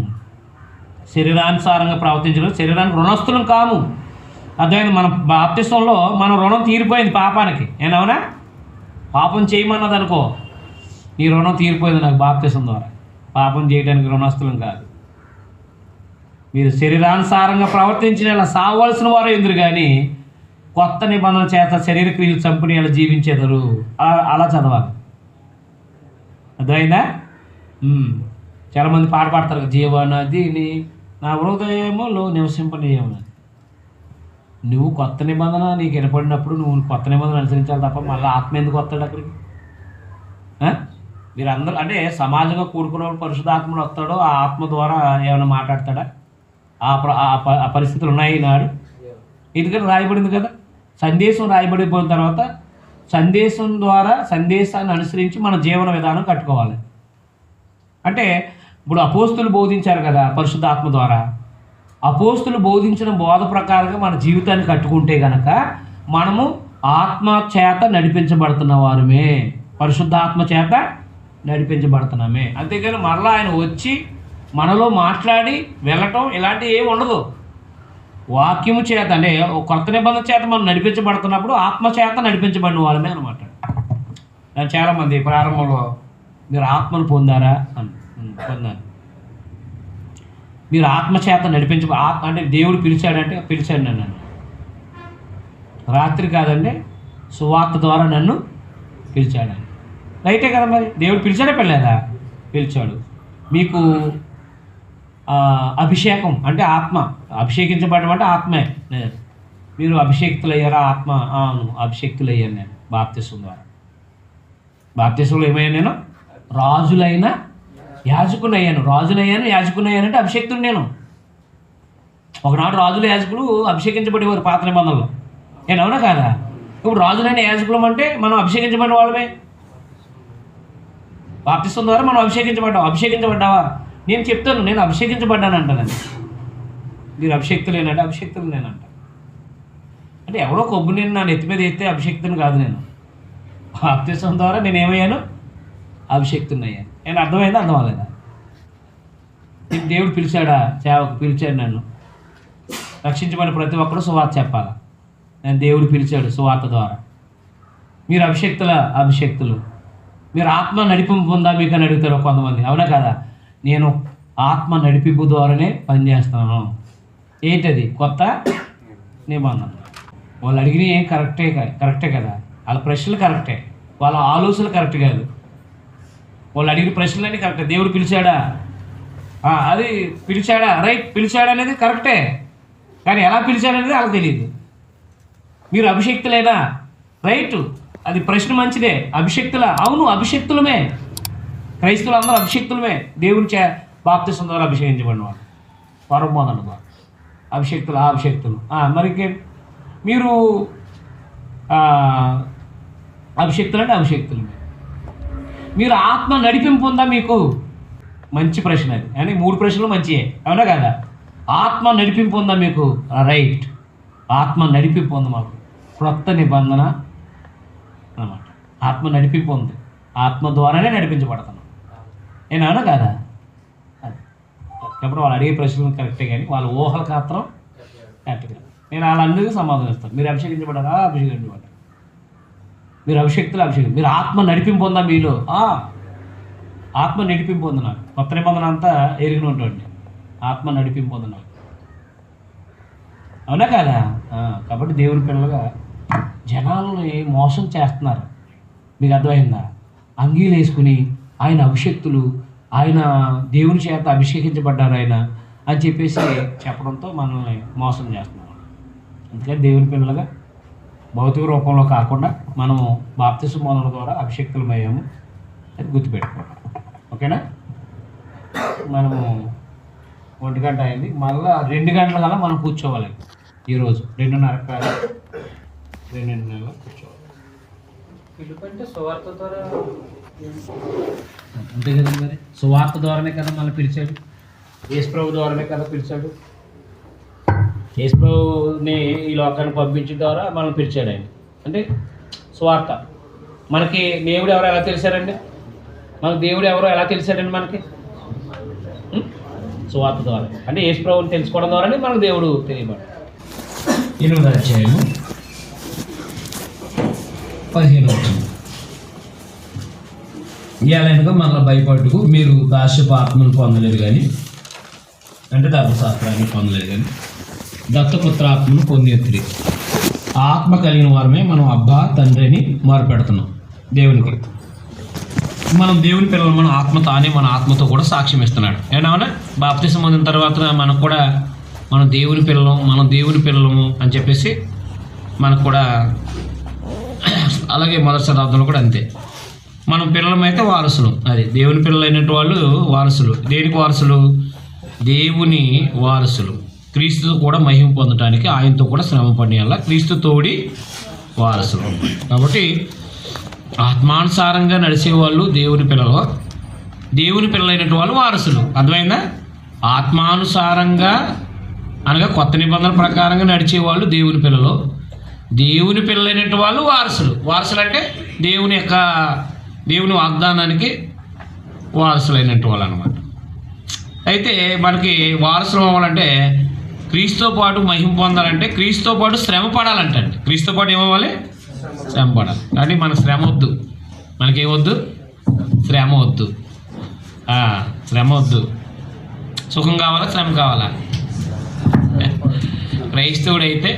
శరీరానుసారంగా ప్రవర్తించడం శరీరానికి రుణస్థులం కాము. అర్థమైంది? మన బాప్తిస్మంలో మన రుణం తీరిపోయింది పాపానికి. ఏనవునా? పాపం చేయమన్నది అనుకో, నీ రుణం తీరిపోయింది నాకు బాప్తిస్మం ద్వారా. పాపం చేయడానికి రుణస్థులం కాదు. మీరు శరీరానుసారంగా ప్రవర్తించిన సావవలసిన వారు ఎందురు కానీ కొత్త నిబంధన చేత శరీర క్రియలు చంపుని అలా జీవించేదరు. అలా చదవాలి. అర్థమైందా? చాలామంది పాట పాడతారు, జీవనదిని నా హృదయములో నివసింపనీయమని. నువ్వు కొత్త నిబంధన నీకు వినపడినప్పుడు నువ్వు కొత్త నిబంధన అనుసరించాలి తప్ప మళ్ళీ ఆత్మ ఎందుకు వస్తాడు అక్కడికి? మీరందరూ అంటే సమాజంగా కూడుకున్నప్పుడు పరిశుద్ధాత్ముడు వస్తాడో ఆ ఆత్మ ద్వారా ఏమైనా మాట్లాడతాడా? ఆ పరిస్థితులు ఉన్నాయి నాడు. ఎందుకంటే రాయబడింది కదా, సందేశం రాయబడిపోయిన తర్వాత సందేశం ద్వారా సందేశాన్ని అనుసరించి మన జీవన విధానం కట్టుకోవాలి. అంటే ఇప్పుడు అపోస్తులు బోధించారు కదా పరిశుద్ధాత్మ ద్వారా. అపోస్తులు బోధించిన బోధ ప్రకారంగా మన జీవితాన్ని కట్టుకుంటే కనుక మనము ఆత్మ చేత నడిపించబడుతున్న వారమే, పరిశుద్ధాత్మ చేత నడిపించబడుతున్నామే. అంతేకాని మరలా ఆయన వచ్చి మనలో మాట్లాడి వెళ్ళటం ఇలాంటివి ఏమి ఉండదు. వాక్యము చేత అంటే కొత్త నిబంధన చేత మనం నడిపించబడుతున్నప్పుడు ఆత్మ చేత నడిపించబడిన వాళ్ళమే అనమాట. చాలామంది ప్రారంభంలో మీరు ఆత్మను పొందారా అని పొందాను. మీరు ఆత్మ చేత అంటే దేవుడు పిలిచాడంటే పిలిచాడు నన్ను. రాత్రి కాదండి, సువార్త ద్వారా నన్ను పిలిచాడని. రైటే కదా మరి, దేవుడు పిలిచాడే పిల్లలేదా? పిలిచాడు. మీకు అభిషేకం అంటే ఆత్మ, అభిషేకించబడడం అంటే ఆత్మే. మీరు అభిషేక్తులయ్యారా? ఆత్మ అవును, అభిషేక్తులయ్యాను నేను బాప్తిస్మం ద్వారా. బాప్తిస్మంలో ఏమయ్యాను? నేను రాజులైన యాజకుని అయ్యాను. రాజునయ్యాను, యాజకుని అయ్యాను అంటే అభిషేక్తుడు నేను. ఒకనాడు రాజుల యాజకులు అభిషేకించబడేవారు పాత నిబంధనలో. నేను అవునా కాదా? ఇప్పుడు రాజులైన యాజకులం అంటే మనం అభిషేకించబడిన వాళ్ళమే. బాప్తిస్మం ద్వారా మనం అభిషేకించబడ్డావా? నేను చెప్తాను, నేను అభిషేకించబడ్డాను అంటానండి. మీరు అభిషేక్తులేనంటే అభిషేక్తులు నేనంట. అంటే ఎవరో కొబ్బు నేను నా నెత్తి మీద ఎత్తే అభిషేక్తుని కాదు నేను. బాప్తిస్మం ద్వారా నేను ఏమయ్యాను? అభిషేక్తుని అయ్యాను. నేను అర్థమైందా? అర్థం అవ్వలేదా? దేవుడు పిలిచాడా? సేవకు పిలిచాడు నన్ను. రక్షించబడిన ప్రతి ఒక్కరూ సువార్త చెప్పాలా. నేను దేవుడు పిలిచాడు సువార్త ద్వారా. మీరు అభిషేక్తులు. మీరు ఆత్మ నడిపింపు ఉందా మీకు అని అడుగుతారు కొంతమంది, అవునా కదా? నేను ఆత్మ నడిపింపు ద్వారానే పనిచేస్తాను. ఏంటది? కొత్త నిబంధన. వాళ్ళు అడిగినవి ఏం కరెక్టే కదా, వాళ్ళ ప్రశ్నలు కరెక్టే, వాళ్ళ ఆలోచనలు కరెక్ట్ కాదు. వాళ్ళు అడిగిన ప్రశ్నలన్నీ కరెక్టే. దేవుడు పిలిచాడా? అది పిలిచాడా? రైట్, పిలిచాడా అనేది కరెక్టే. కానీ ఎలా పిలిచాడనేది వాళ్ళకి తెలియదు. మీరు అభిషక్తులేనా? రైట్, అది ప్రశ్న మంచిదే. అభిషక్తుల? అవును, అభిషక్తులమే. క్రైస్తవులు అందరూ అభిషక్తులమే. దేవుని బాప్తిసం ద్వారా అభిషేకించబడిన వాళ్ళు పరమోదన ద్వారా అభిషక్తులు. అభిషక్తులు మరి మీరు అభిషక్తులంటే అభిషక్తులమే. మీరు ఆత్మ నడిపింపు ఉందా మీకు? మంచి ప్రశ్న అది. అని 3 ప్రశ్నలు మంచియే, అవునా కదా? ఆత్మ నడిపింపు ఉందా మీకు? రైట్, ఆత్మ నడిపింపు ఉంది మాకు. క్రొత్త నిబంధన అన్నమాట. ఆత్మ నడిపింపు ఉంది. ఆత్మ ద్వారానే నడిపించబడుతున్నాం. నేను అవునా కదా? అది కాబట్టి వాళ్ళు అడిగే ప్రశ్నలు కరెక్టే, కానీ వాళ్ళ ఊహలకు మాత్రం కరెక్ట్గా. నేను వాళ్ళందరికీ సమాధానం ఇస్తాను. మీరు అభిషేకించబడారా? అభిషేకించబడ్డారు. మీరు అభిషక్తులు. మీరు ఆత్మ నడిపింపు ఉందా మీలో? ఆత్మ నడిపింపు ఉంది నాకు. కొత్త నిబంధన అంతా ఎరిగిన ఉంటుంది. ఆత్మ నడిపింపు ఉంది నాకు, అవునా కదా? కాబట్టి దేవుని పిల్లలుగా జనాలని మోసం చేస్తున్నారు. మీకు అర్థమైందా? అంగీలు వేసుకుని ఆయన అభిషక్తులు, ఆయన దేవుని చేత అభిషేకించబడ్డారు ఆయన అని చెప్పేసి చెప్పడంతో మనల్ని మోసం చేస్తున్నారు. అందుకని దేవుని పిల్లలుగా భౌతిక రూపంలో కాకుండా మనము బాప్తిసం పొందడం ద్వారా అభిషక్తులమయ్యాము. అది గుర్తుపెట్టుకోండి, ఓకేనా? మనము 1 గంట అయింది, మళ్ళీ 2 గంటల కల్లా మనం కూర్చోవాలి. ఈరోజు 2:30 కాదు, 2:30 కూర్చోవాలి. పిలుపంటే సువార్త ద్వారా అంతే కదా మరి. సువార్త ద్వారానే కదా మనం పిలిచాడు. యేసుప్రభు ద్వారానే కదా పిలిచాడు. యేసుప్రభుని ఈ లోకాన్ని పంపించిన ద్వారా మనం పిలిచాడు ఆయన. అంటే సువార్త. మనకి దేవుడు ఎవరో ఎలా తెలిసారండి? మనకు దేవుడు ఎవరో ఎలా తెలిసాడండి? మనకి సువార్త ద్వారా. అంటే యేసుప్రభుని తెలుసుకోవడం ద్వారానే మనకు దేవుడు తెలియబడ్డాడు. 8వ అధ్యాయము 15వ వచనం. ఇయాలనుక మనల్ని భయపడుకు మీరు దాస్యపు ఆత్మను పొందలేదు కానీ, అంటే ధర్మశాస్త్రాన్ని పొందలేదు కానీ దత్తపుత్ర ఆత్మను పొందేత్తిరి. ఆత్మ కలిగిన వారమే మనం అబ్బా తండ్రిని మొరపెడుతున్నాం దేవునికి. మనం దేవుని పిల్లలు, మన ఆత్మ తానే మన ఆత్మతో కూడా సాక్ష్యం ఇస్తున్నాడు. ఏమన్నా బాప్తిసం పొందిన తర్వాత మనకు కూడా మనం దేవుని పిల్లలము అని చెప్పేసి మనకు కూడా, అలాగే మొదటి శతాబ్దంలో కూడా అంతే. మనం పిల్లలమైతే వారసులు. అది దేవుని పిల్లలు అయినట్టు వాళ్ళు వారసులు. దేనికి వారసులు? దేవుని వారసులు. క్రీస్తు కూడా మహిమ పొందడానికి ఆయనతో కూడా శ్రమ పడేయాల. క్రీస్తు తోడి వారసులు. కాబట్టి ఆత్మానుసారంగా నడిచేవాళ్ళు దేవుని పిల్లలు, దేవుని పిల్లలైనటువంటి వాళ్ళు వారసులు. అర్థమైందా? ఆత్మానుసారంగా అనగా కొత్త నిబంధన ప్రకారంగా నడిచేవాళ్ళు దేవుని పిల్లలు, దేవుని పిల్లలైనటువంటి వాళ్ళు వారసులు. వారసులు అంటే దేవుని వాగ్దానానికి వారసులైనటువంటి వాళ్ళు అన్నమాట. అయితే మనకి వారసులు అవ్వాలంటే, క్రీస్తుతో పాటు మహిమ పొందాలంటే క్రీస్తుతో పాటు శ్రమ పడాలంటండి. క్రీస్తుతో పాటు ఏమవ్వాలి? శ్రమ పడాలి. కాబట్టి మనకు శ్రమ వద్దు. మనకేమొద్దు? శ్రమ వద్దు. శ్రమ వద్దు. సుఖం కావాలా? శ్రమ కావాలా? క్రైస్తవుడైతే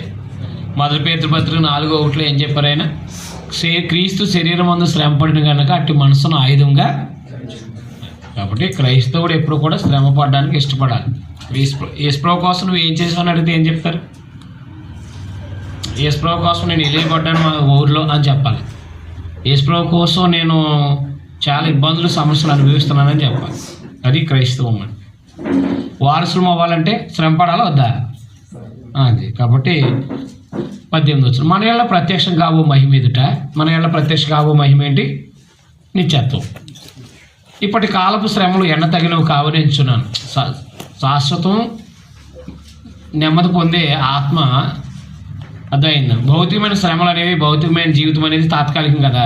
1 పేతురు పత్రిక 4:1 ఏం చెప్పారు ఆయన? క్రీస్తు శరీరం అందు శ్రమ పడిన కనుక అట్టి మనసును ఆయుధంగా. కాబట్టి క్రైస్తవుడు ఎప్పుడు కూడా శ్రమ పడడానికి ఇష్టపడాలి. యేసుప్రభు కోసం నువ్వు ఏం చేసావని అడిగితే ఏం చెప్తారు? యేసుప్రభు కోసం నేను ఇలేయబడ్డాను మా ఊరిలో అని చెప్పాలి. యేసుప్రభు కోసం నేను చాలా ఇబ్బందులు, సమస్యలు అనుభవిస్తున్నానని చెప్పాలి. అది క్రైస్తవం. అని వారసులు అవ్వాలంటే శ్రమ పడాలా వద్దా? అది. కాబట్టి 18 వచనం. మన ఏళ్ళ ప్రత్యక్షం కాబో మహిమ ఎదుట. మన ఏళ్ళ ప్రత్యక్షం కాబో మహిమ ఏంటి? నిత్యత్వం. ఇప్పటి కాలపు శ్రమలు ఎన్న తగినవి కావని ఎంచున్నాను. శాశ్వతం నెమ్మది పొందే ఆత్మ అర్థమైంది. భౌతికమైన శ్రమలు అనేవి, భౌతికమైన జీవితం అనేది తాత్కాలికం కదా.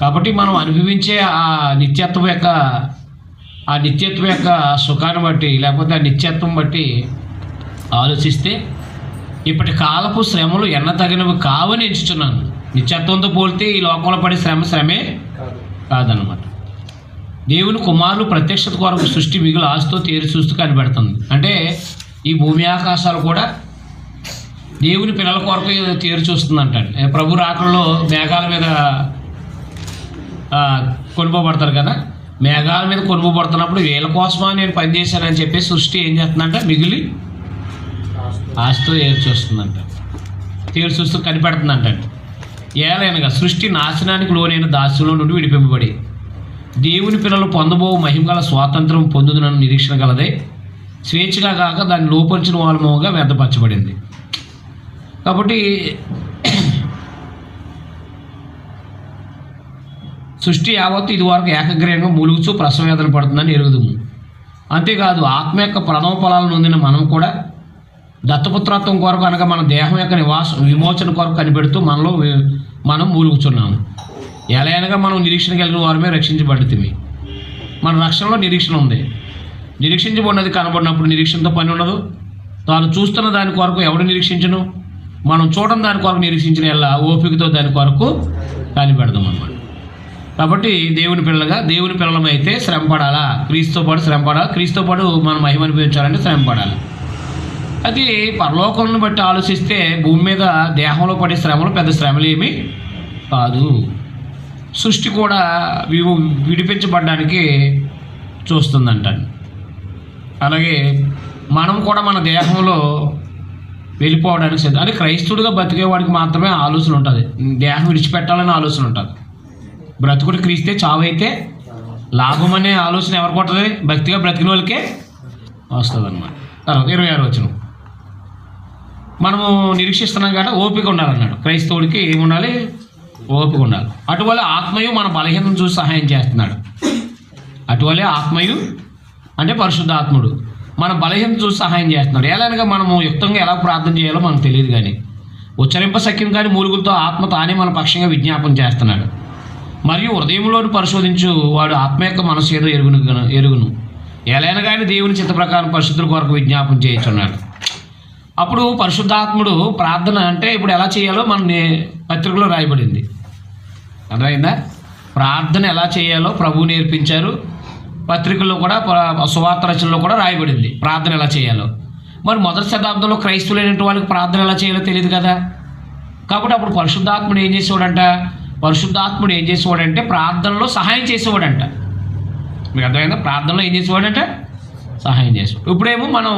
కాబట్టి మనం అనుభవించే ఆ నిత్యత్వం యొక్క సుఖాన్ని బట్టి, లేకపోతే ఆ నిత్యత్వం బట్టి ఆలోచిస్తే ఇప్పటి కాలపు శ్రమలు ఎన్న తగినవి కావని ఎంచుతున్నాను. నిత్యత్వంతో పోలితే ఈ లోకంలో పడే శ్రమే కాదనమాట. దేవుని కుమారులు ప్రత్యక్షత కొరకు సృష్టి మిగులు ఆశతో తేరి చూస్తూ కనిపెడుతుంది. అంటే ఈ భూమి ఆకాశాలు కూడా దేవుని పిల్లల కొరకు తేరి చూస్తుందంట. ప్రభు రాకడలో మేఘాల మీద కొనుక్కోబడతారు కదా. మేఘాల మీద కొనుక్కోబడుతున్నప్పుడు వీళ్ళ కోసమా నేను పనిచేశానని చెప్పి సృష్టి ఏం చేస్తుందంట? మిగిలి ఆశతో ఏరు చూస్తుందంట. తేరు చూస్తూ కనిపెడుతుందంటండి. ఏలైనగా సృష్టి నాశనానికి లోనైన దాస్యంలో నుండి విడిపింపబడి దేవుని పిల్లలు పొందబో మహిమగల స్వాతంత్రం పొందుదనని నిరీక్షణ గలదే స్వేచ్ఛగా కాక దాన్ని లోపరిచిన వాళ్ళముగా వ్యర్థపరచబడింది. కాబట్టి సృష్టి యావత్తు ఇదివరకు ఏకగ్రీయంగా మూలుగుచూ ప్రసవేదన పడుతుందని ఎరుగుదుము. అంతేకాదు ఆత్మ యొక్క ప్రథమ ఫలాలను నొందిన మనం కూడా దత్తపుత్రత్వం కొరకు అనగా మన దేహం యొక్క విమోచన కొరకు కనిపెడుతూ మనం మూలుగుచున్నాము. ఎలాగనగా మనం నిరీక్షణ కలిగిన వారమే రక్షించబడుతుంది. మన రక్షణలో నిరీక్షణ ఉంది. నిరీక్షించబడినది కనబడినప్పుడు నిరీక్షణతో పని ఉండదు. తాను చూస్తున్న దాని కొరకు ఎవడు నిరీక్షించను? మనం చూడని దాని కొరకు నిరీక్షించిన ఎలా ఓపికతో దాని కొరకు కనిపెడదాం అన్నమాట. కాబట్టి దేవుని పిల్లలమైతే శ్రమ పడాలా, క్రీస్తుతో పాటు శ్రమ పడాలి. క్రీస్తుతో పాటు మనం మహిమ అనిపించాలంటే శ్రమ పడాలి. అది పరలోకంను బట్టి ఆలోచిస్తే భూమి మీద దేహంలో పడే శ్రమలు పెద్ద శ్రమలు ఏమీ కాదు. సృష్టి కూడా విడిపించబడడానికి చూస్తుందంటండి. అలాగే మనం కూడా మన దేహంలో వెళ్ళిపోవడానికి సిద్ధం. అంటే క్రైస్తవుడిగా బతికేవాడికి మాత్రమే ఆలోచన ఉంటుంది. దేహం విడిచిపెట్టాలనే ఆలోచన ఉంటుంది. బ్రతుకుడు క్రీస్తే చావైతే లాభం అనే ఆలోచన ఎవరికి ఉంటుంది? భక్తిగా బ్రతికిన వాళ్ళకే వస్తుంది అన్నమాట. తర్వాత 26వ వచనం, మనము నిరీక్షిస్తున్నాం కాబట్టి ఓపిక ఉండాలన్నాడు. క్రైస్తవుడికి ఏముండాలి? ఓపిక ఉండాలి. అటువల్ల ఆత్మయు మన బలహీనతను చూసి సహాయం చేస్తున్నాడు. అటువల్లే ఆత్మయు అంటే పరిశుద్ధాత్ముడు మన బలహీనత చూసి సహాయం చేస్తున్నాడు. ఎలాగనగా మనము యుక్తంగా ఎలా ప్రార్థన చేయాలో మనకు తెలియదు, కానీ ఉచ్చరింప శక్యం కానీ మూలుగులతో ఆత్మ తానే మన పక్షంగా విజ్ఞాపన చేస్తున్నాడు. మరియు హృదయంలోని పరిశోధించు వాడు ఆత్మ యొక్క మనసు ఏదో ఎరుగును ఎలాగైనా కానీ దేవుని చిత్త ప్రకారం పరిశుద్ధుల కొరకు విజ్ఞాపన చేయించున్నాడు. అప్పుడు పరిశుద్ధాత్ముడు ప్రార్థన అంటే ఇప్పుడు ఎలా చేయాలో మన పత్రికలో రాయబడింది. అర్థమైందా? ప్రార్థన ఎలా చేయాలో ప్రభువు నేర్పించారు. పత్రికల్లో కూడా సువార్త రచనలో కూడా రాయబడింది ప్రార్థన ఎలా చేయాలో. మరి మొదటి శతాబ్దంలో క్రైస్తవులైన వాళ్ళకి ప్రార్థన ఎలా చేయాలో తెలియదు కదా. కాబట్టి అప్పుడు పరిశుద్ధాత్ముడు ఏం చేసేవాడంటే ప్రార్థనలో సహాయం చేసేవాడంట. మీకు అర్థమైందా? ప్రార్థనలో ఏం చేసేవాడంటే సహాయం చేసేవాడు. ఇప్పుడేమో మనం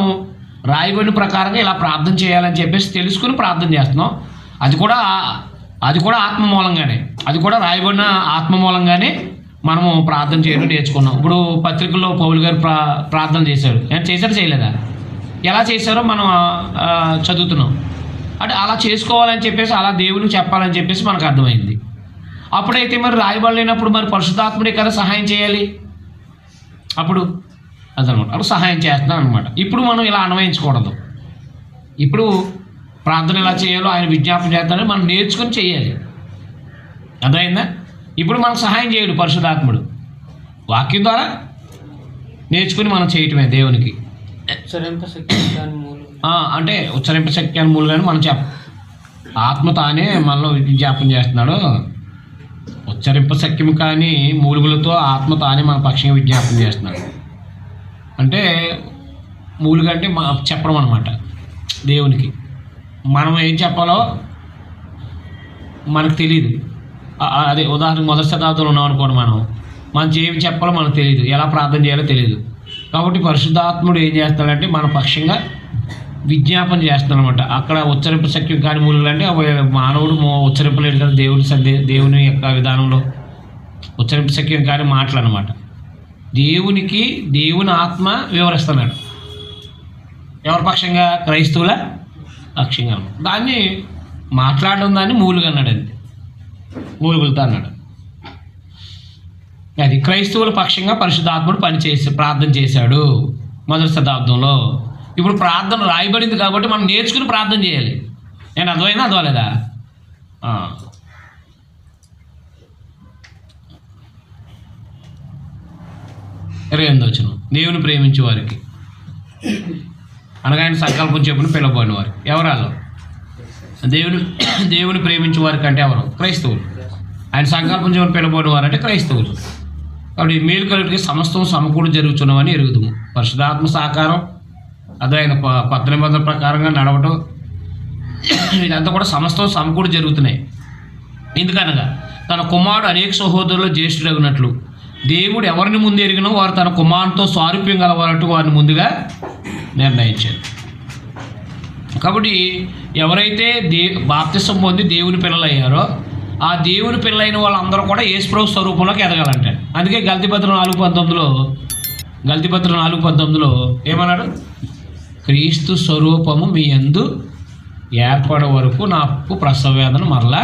రాయబడిన ప్రకారంగా ఇలా ప్రార్థన చేయాలని చెప్పేసి తెలుసుకుని ప్రార్థన చేస్తున్నాం. అది కూడా ఆత్మ మూలంగానే, అది కూడా రాయబడిన ఆత్మ మూలంగానే మనము ప్రార్థన చేయడం నేర్చుకున్నాం. ఇప్పుడు పత్రికల్లో పౌలు గారు ప్రార్థన చేశాడు. చేయలేదా? ఎలా చేశారో మనం చదువుతున్నాం. అంటే అలా చేసుకోవాలని చెప్పేసి, అలా దేవునికి చెప్పాలని చెప్పేసి మనకు అర్థమైంది. అప్పుడైతే మరి రాయబడలేనప్పుడు మరి పరిశుద్ధాత్ముడే కదా సహాయం చేయాలి. అప్పుడు అదనమాట, అప్పుడు సహాయం చేస్తున్నాం అనమాట. ఇప్పుడు మనం ఇలా అన్వయించకూడదు. ఇప్పుడు ప్రార్థన ఎలా చేయాలో ఆయన విజ్ఞాపన చేస్తాడని మనం నేర్చుకుని చేయాలి. అర్థమైందా? ఇప్పుడు మనకు సహాయం చేయడు పరిశుద్ధాత్ముడు, వాక్యం ద్వారా నేర్చుకుని మనం చేయటమే దేవునికి. అంటే ఉచ్చరింప శక్తి అని మూలుగానే మనం ఆత్మ తానే మనలో విజ్ఞాపన చేస్తున్నాడు. ఉచ్చరింప శక్యం కానీ మూలుగులతో ఆత్మ తానే మన పక్షంగా విజ్ఞాపన చేస్తున్నాడు. అంటే మూలుగా అంటే చెప్పడం అనమాట దేవునికి. మనం ఏం చెప్పాలో మనకు తెలియదు. అదే ఉదాహరణకు మొదటి శతాబ్దంలో ఉన్నాం అనుకోండి, మనం ఏమి చెప్పాలో మనకు తెలియదు, ఎలా ప్రార్థన చేయాలో తెలియదు. కాబట్టి పరిశుద్ధాత్ముడు ఏం చేస్తాడంటే మన పక్షంగా విజ్ఞాపన చేస్తాడు అనమాట. అక్కడ ఉచ్చరింప శక్యం కాని మూలుగులు అంటే మానవుడు ఉచ్చరింపలేడు కదా దేవుని యొక్క విధానంలో. ఉచ్చరింప శక్యం కాని మాటలు అనమాట. దేవునికి దేవుని ఆత్మ వివరిస్తున్నాడు. ఎవరి పక్షంగా? క్రైస్తవుల పక్షంగా. దాన్ని మాట్లాడడం దాన్ని మూలుగు అన్నాడు. అంతే, మూలుగులతో అన్నాడు. అది క్రైస్తవుల పక్షంగా పరిశుద్ధాత్ముడు ప్రార్థన చేశాడు మొదటి శతాబ్దంలో. ఇప్పుడు ప్రార్థన రాయబడింది కాబట్టి మనం నేర్చుకుని ప్రార్థన చేయాలి. నేను అర్థమైనా అర్థమలేదా? 28వ వచనం, దేవుని ప్రేమించే వారికి అనగా ఆయన సంకల్పం చెప్పుని పిలవబడిన వారు. ఎవరాలో? దేవుని ప్రేమించే వారికి అంటే ఎవరు? క్రైస్తవులు. ఆయన సంకల్పం చెప్పుని పిలవబడిన వారు అంటే క్రైస్తవులు. కాబట్టి మేలు కలిగి సమస్తం సమకూడి జరుగుతున్నామని ఎరుగుదాము. పరిశుద్ధాత్మ సహకారం, అదే ఆయన కొత్త నిబంధన ప్రకారంగా నడవటం, ఇదంతా కూడా సమస్తం సమకూడి జరుగుతున్నాయి. ఎందుకనగా తన కుమారుడు అనేక సహోదరులు జ్యేష్ఠుడగినట్లు దేవుడు ఎవరిని ముందు ఎరిగినో వారు తన కుమారునితో సారూప్యం గలవారంటూ వారిని ముందుగా నిర్ణయించారు. కాబట్టి ఎవరైతే బాప్తిసం పొంది దేవుని పిల్లలు అయ్యారో ఆ దేవుని పిల్లలైన వాళ్ళందరూ కూడా యేసుప్రభు స్వరూపంలోకి ఎదగాలంటే. అందుకే గల్తీపత్రం 4:19లో ఏమన్నాడు? క్రీస్తు స్వరూపము మీ యందు ఏర్పడే వరకు నాకు ప్రసవ వేదన మరలా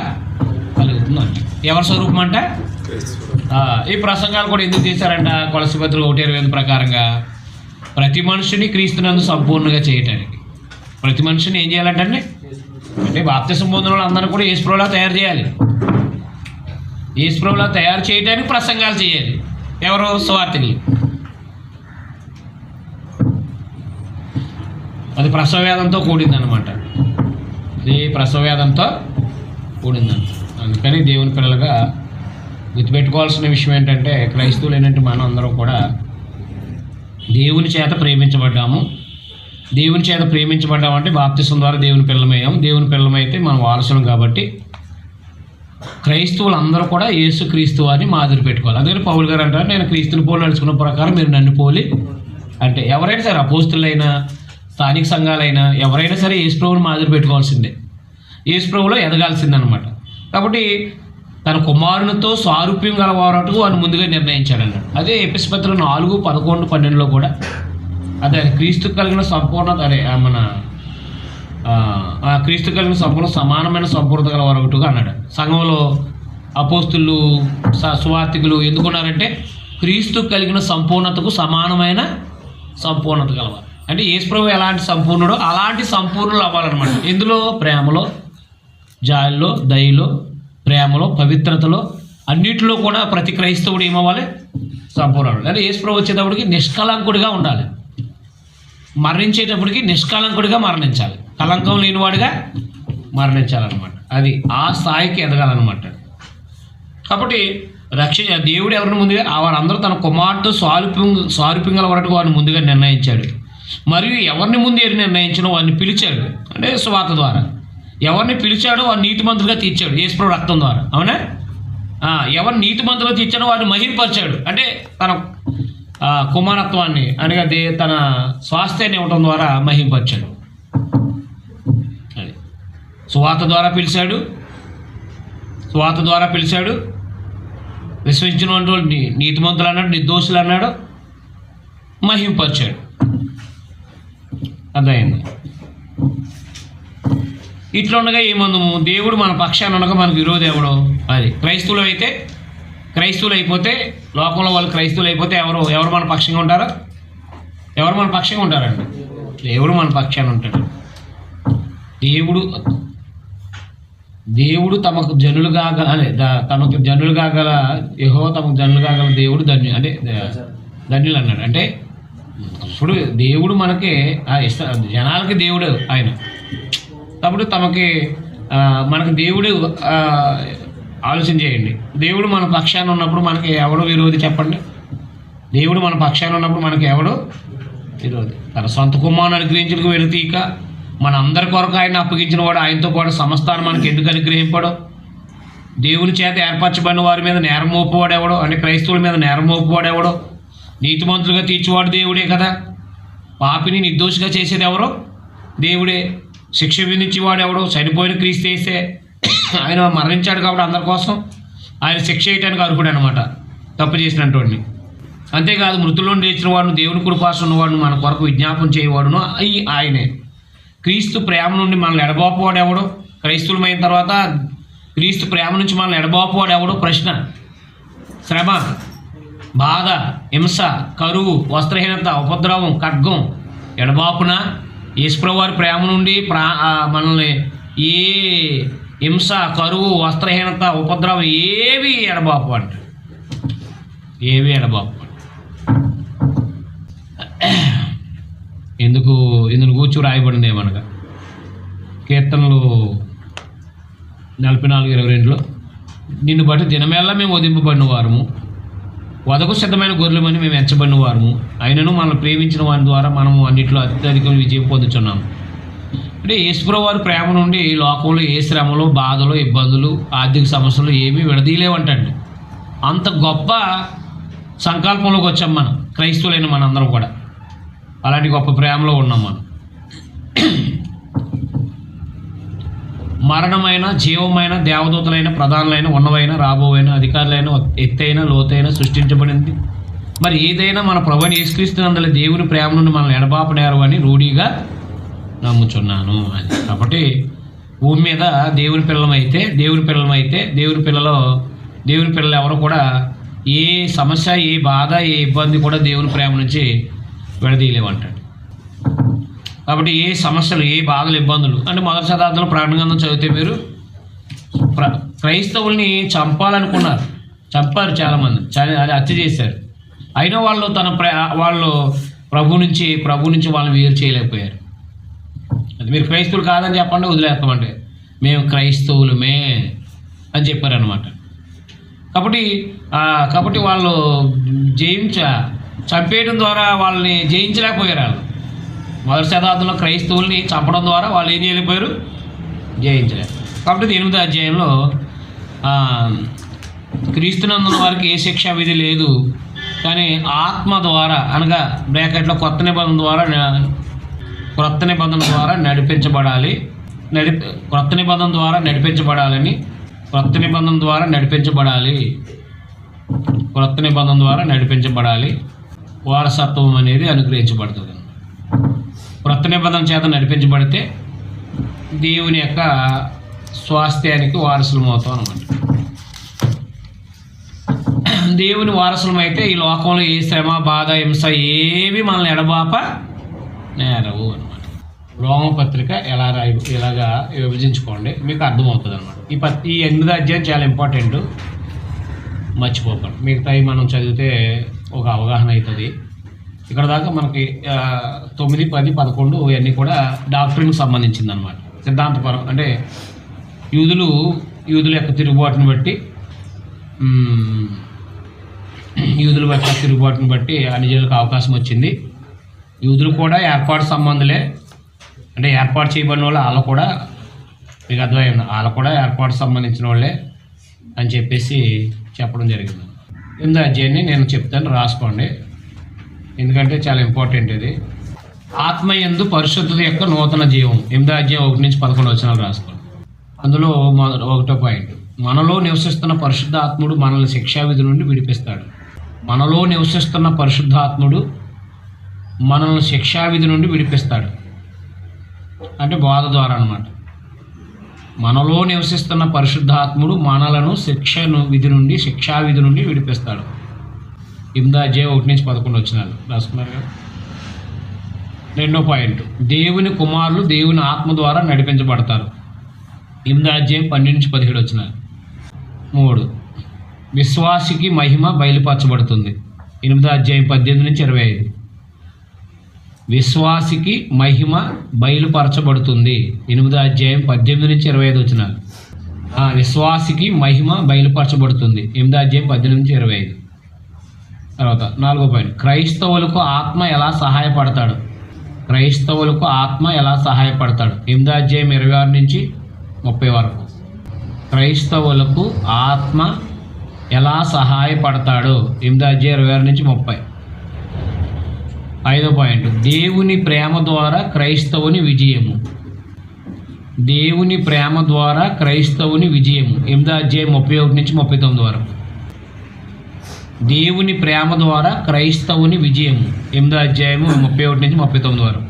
కలుగుతుందంట. ఎవరి స్వరూపం అంటే ఈ ప్రసంగాలు కూడా ఎందుకు చేశారంట? కొలస్సీ పత్రిక 1:28 ప్రకారంగా ప్రతి మనుషుని క్రీస్తునందు సంపూర్ణంగా చేయటానికి. ప్రతి మనిషిని ఏం చేయాలంటే అంటే బాప్తిసం పొందిన వాళ్ళు అందరూ కూడా యేసుప్రభులా తయారు చేయాలి. యేసుప్రభులా తయారు చేయడానికి ప్రసంగాలు చేయాలి. ఎవరు? సువార్తికులు. అది ప్రసవవేదంతో కూడిందనమాట. ఇది ప్రసవవేదంతో కూడిందంట. అందుకని దేవుని పిల్లలుగా గుర్తుపెట్టుకోవాల్సిన విషయం ఏంటంటే క్రైస్తవులు ఏంటంటే మనం అందరం కూడా దేవుని చేత ప్రేమించబడ్డాము. దేవుని చేత ప్రేమించబడ్డామంటే బాప్తిసం ద్వారా దేవుని పిల్లమయ్యాము. దేవుని పిల్లమైతే మనం వారసులం. కాబట్టి క్రైస్తవులు అందరూ కూడా యేసు క్రీస్తు వారిని మాదిరి పెట్టుకోవాలి. అందుకని పౌలు గారు అంటారు, నేను క్రీస్తుని పోలి నడుచుకున్న ప్రకారం మీరు నన్ను పోలి అంటే ఎవరైనా సరే అపోస్తులైనా స్థానిక సంఘాలైనా ఎవరైనా సరే యేసుప్రభుని మాదిరి పెట్టుకోవాల్సిందే. యేసుప్రభులో ఎదగాల్సిందనమాట. కాబట్టి తన కుమారునితో సారూప్యం గలవారటకు వారిని ముందుగా నిర్ణయించాడన్నాడు. అదే ఎఫెసీ పత్రిక 4:11-12 కూడా అదే క్రీస్తు కలిగిన సంపూర్ణత క్రీస్తు కలిగిన సంపూర్ణ సమానమైన సంపూర్ణత గలవారొకటిగా అన్నాడు. సంఘంలో అపోస్తులు సువార్తికులు ఎందుకున్నారంటే క్రీస్తు కలిగిన సంపూర్ణతకు సమానమైన సంపూర్ణత గలవారు. అంటే యేసుప్రభు ఎలాంటి సంపూర్ణుడో అలాంటి సంపూర్ణులు అవ్వాలన్నమాట. ఇందులో ప్రేమలో, జాలిలో, దయలో, ప్రేమలో, పవిత్రతలో అన్నిటిలో కూడా ప్రతి క్రైస్తవుడు ఏమవ్వాలి? సంపూర్ణుడు. అంటే యేసుప్రభు వచ్చేటప్పటికి నిష్కలంకుడిగా ఉండాలి. మరణించేటప్పటికి నిష్కలంకుడిగా మరణించాలి. కలంకం లేనివాడిగా మరణించాలన్నమాట. అది ఆ స్థాయికి ఎదగాలన్నమాట. కాబట్టి దేవుడు ఎవరిని ముందుగా వారందరూ తన కుమార్తె సారూప్యంగా వరకు వారిని ముందుగా నిర్ణయించాడు. మరియు ఎవరిని ముందు నిర్ణయించినో వారిని పిలిచాడు. అంటే సువార్త ద్వారా ఎవరిని పిలిచాడో వారిని నీతిమంతులుగా తీర్చాడు యేసుప్రభు రక్తం ద్వారా. అవునా? ఎవరిని నీతిమంతులుగా తీర్చాడో వారిని మహింపరిచాడు. అంటే తన కుమారత్వాన్ని అనగా తన స్వాస్థ్యాన్ని ఇవ్వటం ద్వారా మహింపరిచాడు. అది సువార్త ద్వారా పిలిచాడు. విశ్వసించినటువంటి నీతిమంతులు అన్నాడు, నిర్దోషులు అన్నాడు, మహింపరిచాడు. అర్థమైంది. ఇట్లా ఉండగా ఏమందము దేవుడు మన పక్షాన్ని ఉండగా మనకు విరోధి ఎవడో? అది క్రైస్తవులు అయిపోతే లోకంలో వాళ్ళు క్రైస్తవులు అయిపోతే ఎవరు మన పక్షంగా ఉంటారు? ఎవరు మన పక్షంగా ఉంటారండి? దేవుడు మన పక్షాన్ని ఉంటాడు. దేవుడు తమకు జనులు కాగల యెహోవా తమకు జనులు కాగల దేవుడు ధన్యులు అన్నాడు. అంటే ఇప్పుడు దేవుడు మనకి జనాలకి దేవుడు ఆయన. కాబట్టి మనకి దేవుడు ఆలోచన చేయండి. దేవుడు మన పక్షాన ఉన్నప్పుడు మనకి ఎవడో విరోధి? చెప్పండి. దేవుడు మన పక్షాన ఉన్నప్పుడు మనకి ఎవడో విరోధి? తన సొంత కుమారుని అనుగ్రహించడానికి వెనుతీక మన అందరి కొరకు ఆయన అప్పగించిన వాడు ఆయనతో పాటు సమస్తాన్ని మనకి ఎందుకు అనుగ్రహింపడో? దేవుని చేత ఏర్పరచబడిన వారి మీద నేరం మోపువాడు ఎవడో? అంటే క్రైస్తవుల మీద నేరం మోపువాడు ఎవడో? నీతిమంతులుగా తీర్చేవాడు దేవుడే కదా. పాపిని నిర్దోషిగా చేసేది ఎవరో? దేవుడే. శిక్ష విధించేవాడు ఎవడో? చనిపోయిన క్రీస్తు వేస్తే ఆయన మరణించాడు కాబట్టి అందరి కోసం ఆయన శిక్ష వేయటానికి అర్హుడు అనమాట, తప్పు చేసినటువంటి. అంతేకాదు మృతుల్లో లేచిన వాడును, దేవుని కృపాసు ఉన్నవాడును, మన కొరకు విజ్ఞాపన చేయవాడును ఆయనే. క్రీస్తు ప్రేమ నుండి మనల్ని ఎడబాపువాడు ఎవడో? క్రైస్తవులమైన తర్వాత క్రీస్తు ప్రేమ నుంచి మనల్ని ఎడబాపువాడు ఎవడో? ప్రశ్న. శ్రమ, బాధ, హింస, కరువు, వస్త్రహీనత, ఉపద్రవం, ఖడ్గం ఎడబాపున? యేసుప్రభు వారి ప్రేమ నుండి మనల్ని ఏ హింస, కరువు, వస్త్రహీనత, ఉపద్రవం ఏవి ఎడబాపు అంట? ఏవి ఎడబాపు? ఇందులో కూర్చు రాయబడింది ఏమనగా కీర్తనలు 44:22 నిన్ను బట్టి దినమేళ్ళ మేము వధింపబడిన వారము, వదకు సిద్ధమైన గొర్రెలమని మేము ఎంచబడిన వారము, అయినను మనల్ని ప్రేమించిన వారి ద్వారా మనము అన్నింటిలో అత్యధిక విజయం పొందుతున్నాము. అంటే యేసుప్రభు వారి ప్రేమ నుండి లోకంలో ఏ శ్రమలు, బాధలు, ఇబ్బందులు, ఆర్థిక సమస్యలు ఏమీ విడదీయలేవంటండి. అంత గొప్ప సంకల్పంలోకి వచ్చాం మనం, క్రైస్తవులైన మనందరం కూడా అలాంటి గొప్ప ప్రేమలో ఉన్నాం మనం. మరణమైన, జీవమైన, దేవదూతలైన, ప్రధానులైన, ఉన్నవైన, రాబోవైన, అధికారులైన, ఎత్తైన, లోతైన సృష్టించబడింది. మరి ఏదైనా మన ప్రభువైన యేసుక్రీస్తునందలి దేవుని ప్రేమ నుండి మనల్ని ఎడబాపనేరు అని రూఢిగా నమ్ముచున్నాను అని. కాబట్టి భూమి మీద దేవుని పిల్లలు ఎవరు కూడా ఏ సమస్య, ఏ బాధ, ఏ ఇబ్బంది కూడా దేవుని ప్రేమ నుంచి విడదీయలేమంటాడు. కాబట్టి ఏ సమస్యలు, ఏ బాధలు, ఇబ్బందులు అంటే మొదటి శతాబ్దంలో ప్రకటన గ్రంథం చదివితే మీరు క్రైస్తవుల్ని చంపాలనుకున్నారు, చంపారు చాలామంది, అది హత్య చేశారు. అయినా వాళ్ళు వాళ్ళు ప్రభు నుంచి వాళ్ళని వేరు చేయలేకపోయారు. అది మీరు క్రైస్తవులు కాదని చెప్పండి, వదిలేస్తామంటే మేము క్రైస్తవులమే అని చెప్పారనమాట. కాబట్టి వాళ్ళు చంపేయడం ద్వారా వాళ్ళని జయించలేకపోయారు. వాళ్ళు మొదటి శతాబ్దంలో క్రైస్తవుల్ని చంపడం ద్వారా వాళ్ళు ఏం చేయలేకపోయారు, జయించలేరు. కాబట్టి 8వ అధ్యాయంలో క్రీస్తునందున వారికి ఏ శిక్షా విధి లేదు, కానీ ఆత్మ ద్వారా అనగా బ్రాకెట్లో క్రొత్త నిబంధన ద్వారా నడిపించబడాలని, వారసత్వం అనేది అనుగ్రహించబడుతుంది. క్రొత్త నిబంధన చేత నడిపించబడితే దేవుని యొక్క స్వాస్థ్యానికి వారసులం అవుతాం అన్నమాట. దేవుని వారసులం అయితే ఈ లోకంలో ఏ శ్రమ, బాధ, హింస ఏవి మనల్ని ఎడబాప నేరవు అనమాట. రోమపత్రిక ఇలాగా విభజించుకోండి, మీకు అర్థమవుతుంది అనమాట. ఈ 8వ అధ్యాయం చాలా ఇంపార్టెంట్, మర్చిపోకండి. మిగతాయి మనం చదివితే ఒక అవగాహన అవుతుంది. ఇక్కడ దాకా మనకి 9, 10, 11 ఇవన్నీ కూడా డాక్టరీన్కి సంబంధించింది అనమాట. సిద్ధాంతపరం అంటే యూదుల యొక్క తిరుగుబాటును బట్టి అన్యజనులకు అవకాశం వచ్చింది. యూదులు కూడా ఏర్పాటు సంబంధులే, అంటే ఏర్పాటు చేయబడిన వాళ్ళు కూడా మీకు అర్థమైంది, వాళ్ళు కూడా ఏర్పాటు సంబంధించిన వాళ్ళే అని చెప్పేసి చెప్పడం జరిగింది. 8వ అధ్యాయాన్ని నేను చెప్తాను, రాసుకోండి, ఎందుకంటే చాలా ఇంపార్టెంట్ ఇది. ఆత్మయందు పరిశుద్ధత యొక్క నూతన జీవం. 8వ అధ్యాయం 1 నుంచి 11 వచనాలు రాసుకోండి. అందులో 1వ పాయింట్, మనలో నివసిస్తున్న పరిశుద్ధాత్ముడు మనల్ని శిక్షావిధి నుండి విడిపిస్తాడు. మనలో నివసిస్తున్న పరిశుద్ధాత్ముడు మనల్ని శిక్షావిధి నుండి విడిపిస్తాడు అంటే బోధ ద్వారా అన్నమాట. మనలో నివసిస్తున్న పరిశుద్ధాత్ముడు మనలను శిక్షావిధి నుండి విడిపిస్తాడు. 8వ అధ్యాయం 1 నుంచి 11 వచనాలు రాసుకున్నారు కదా. 2వ పాయింట్, దేవుని కుమారులు దేవుని ఆత్మ ద్వారా నడిపించబడతారు. 8వ అధ్యాయం 12 నుంచి 17 వచనాలు. 3, విశ్వాసికి మహిమ బయలుపరచబడుతుంది. 8వ అధ్యాయం 18 నుంచి 25. విశ్వాసికి మహిమ బయలుపరచబడుతుంది. 8వ అధ్యాయం 18 నుంచి 25 వచనాలు. విశ్వాసికి మహిమ బయలుపరచబడుతుంది. 8వ అధ్యాయం 18 నుంచి 25. తర్వాత 4వ పాయింట్, క్రైస్తవులకు ఆత్మ ఎలా సహాయపడతాడు. 8వ అధ్యాయం 26 నుంచి 30 వరకు. క్రైస్తవులకు ఆత్మ ఎలా సహాయపడతాడో 8వ అధ్యాయం 26 నుంచి 30. 5వ పాయింట్, దేవుని ప్రేమ ద్వారా క్రైస్తవుని విజయము. 8వ అధ్యాయం 31 నుంచి 39 వరకు. దేవుని ప్రేమ ద్వారా క్రైస్తవుని విజయము. 8వ అధ్యాయం 31 నుంచి 39 వరకు.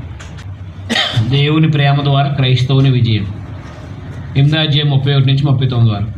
దేవుని ప్రేమ ద్వారా క్రైస్తవుని విజయం. 8వ అధ్యాయం 31 నుంచి 39 వరకు.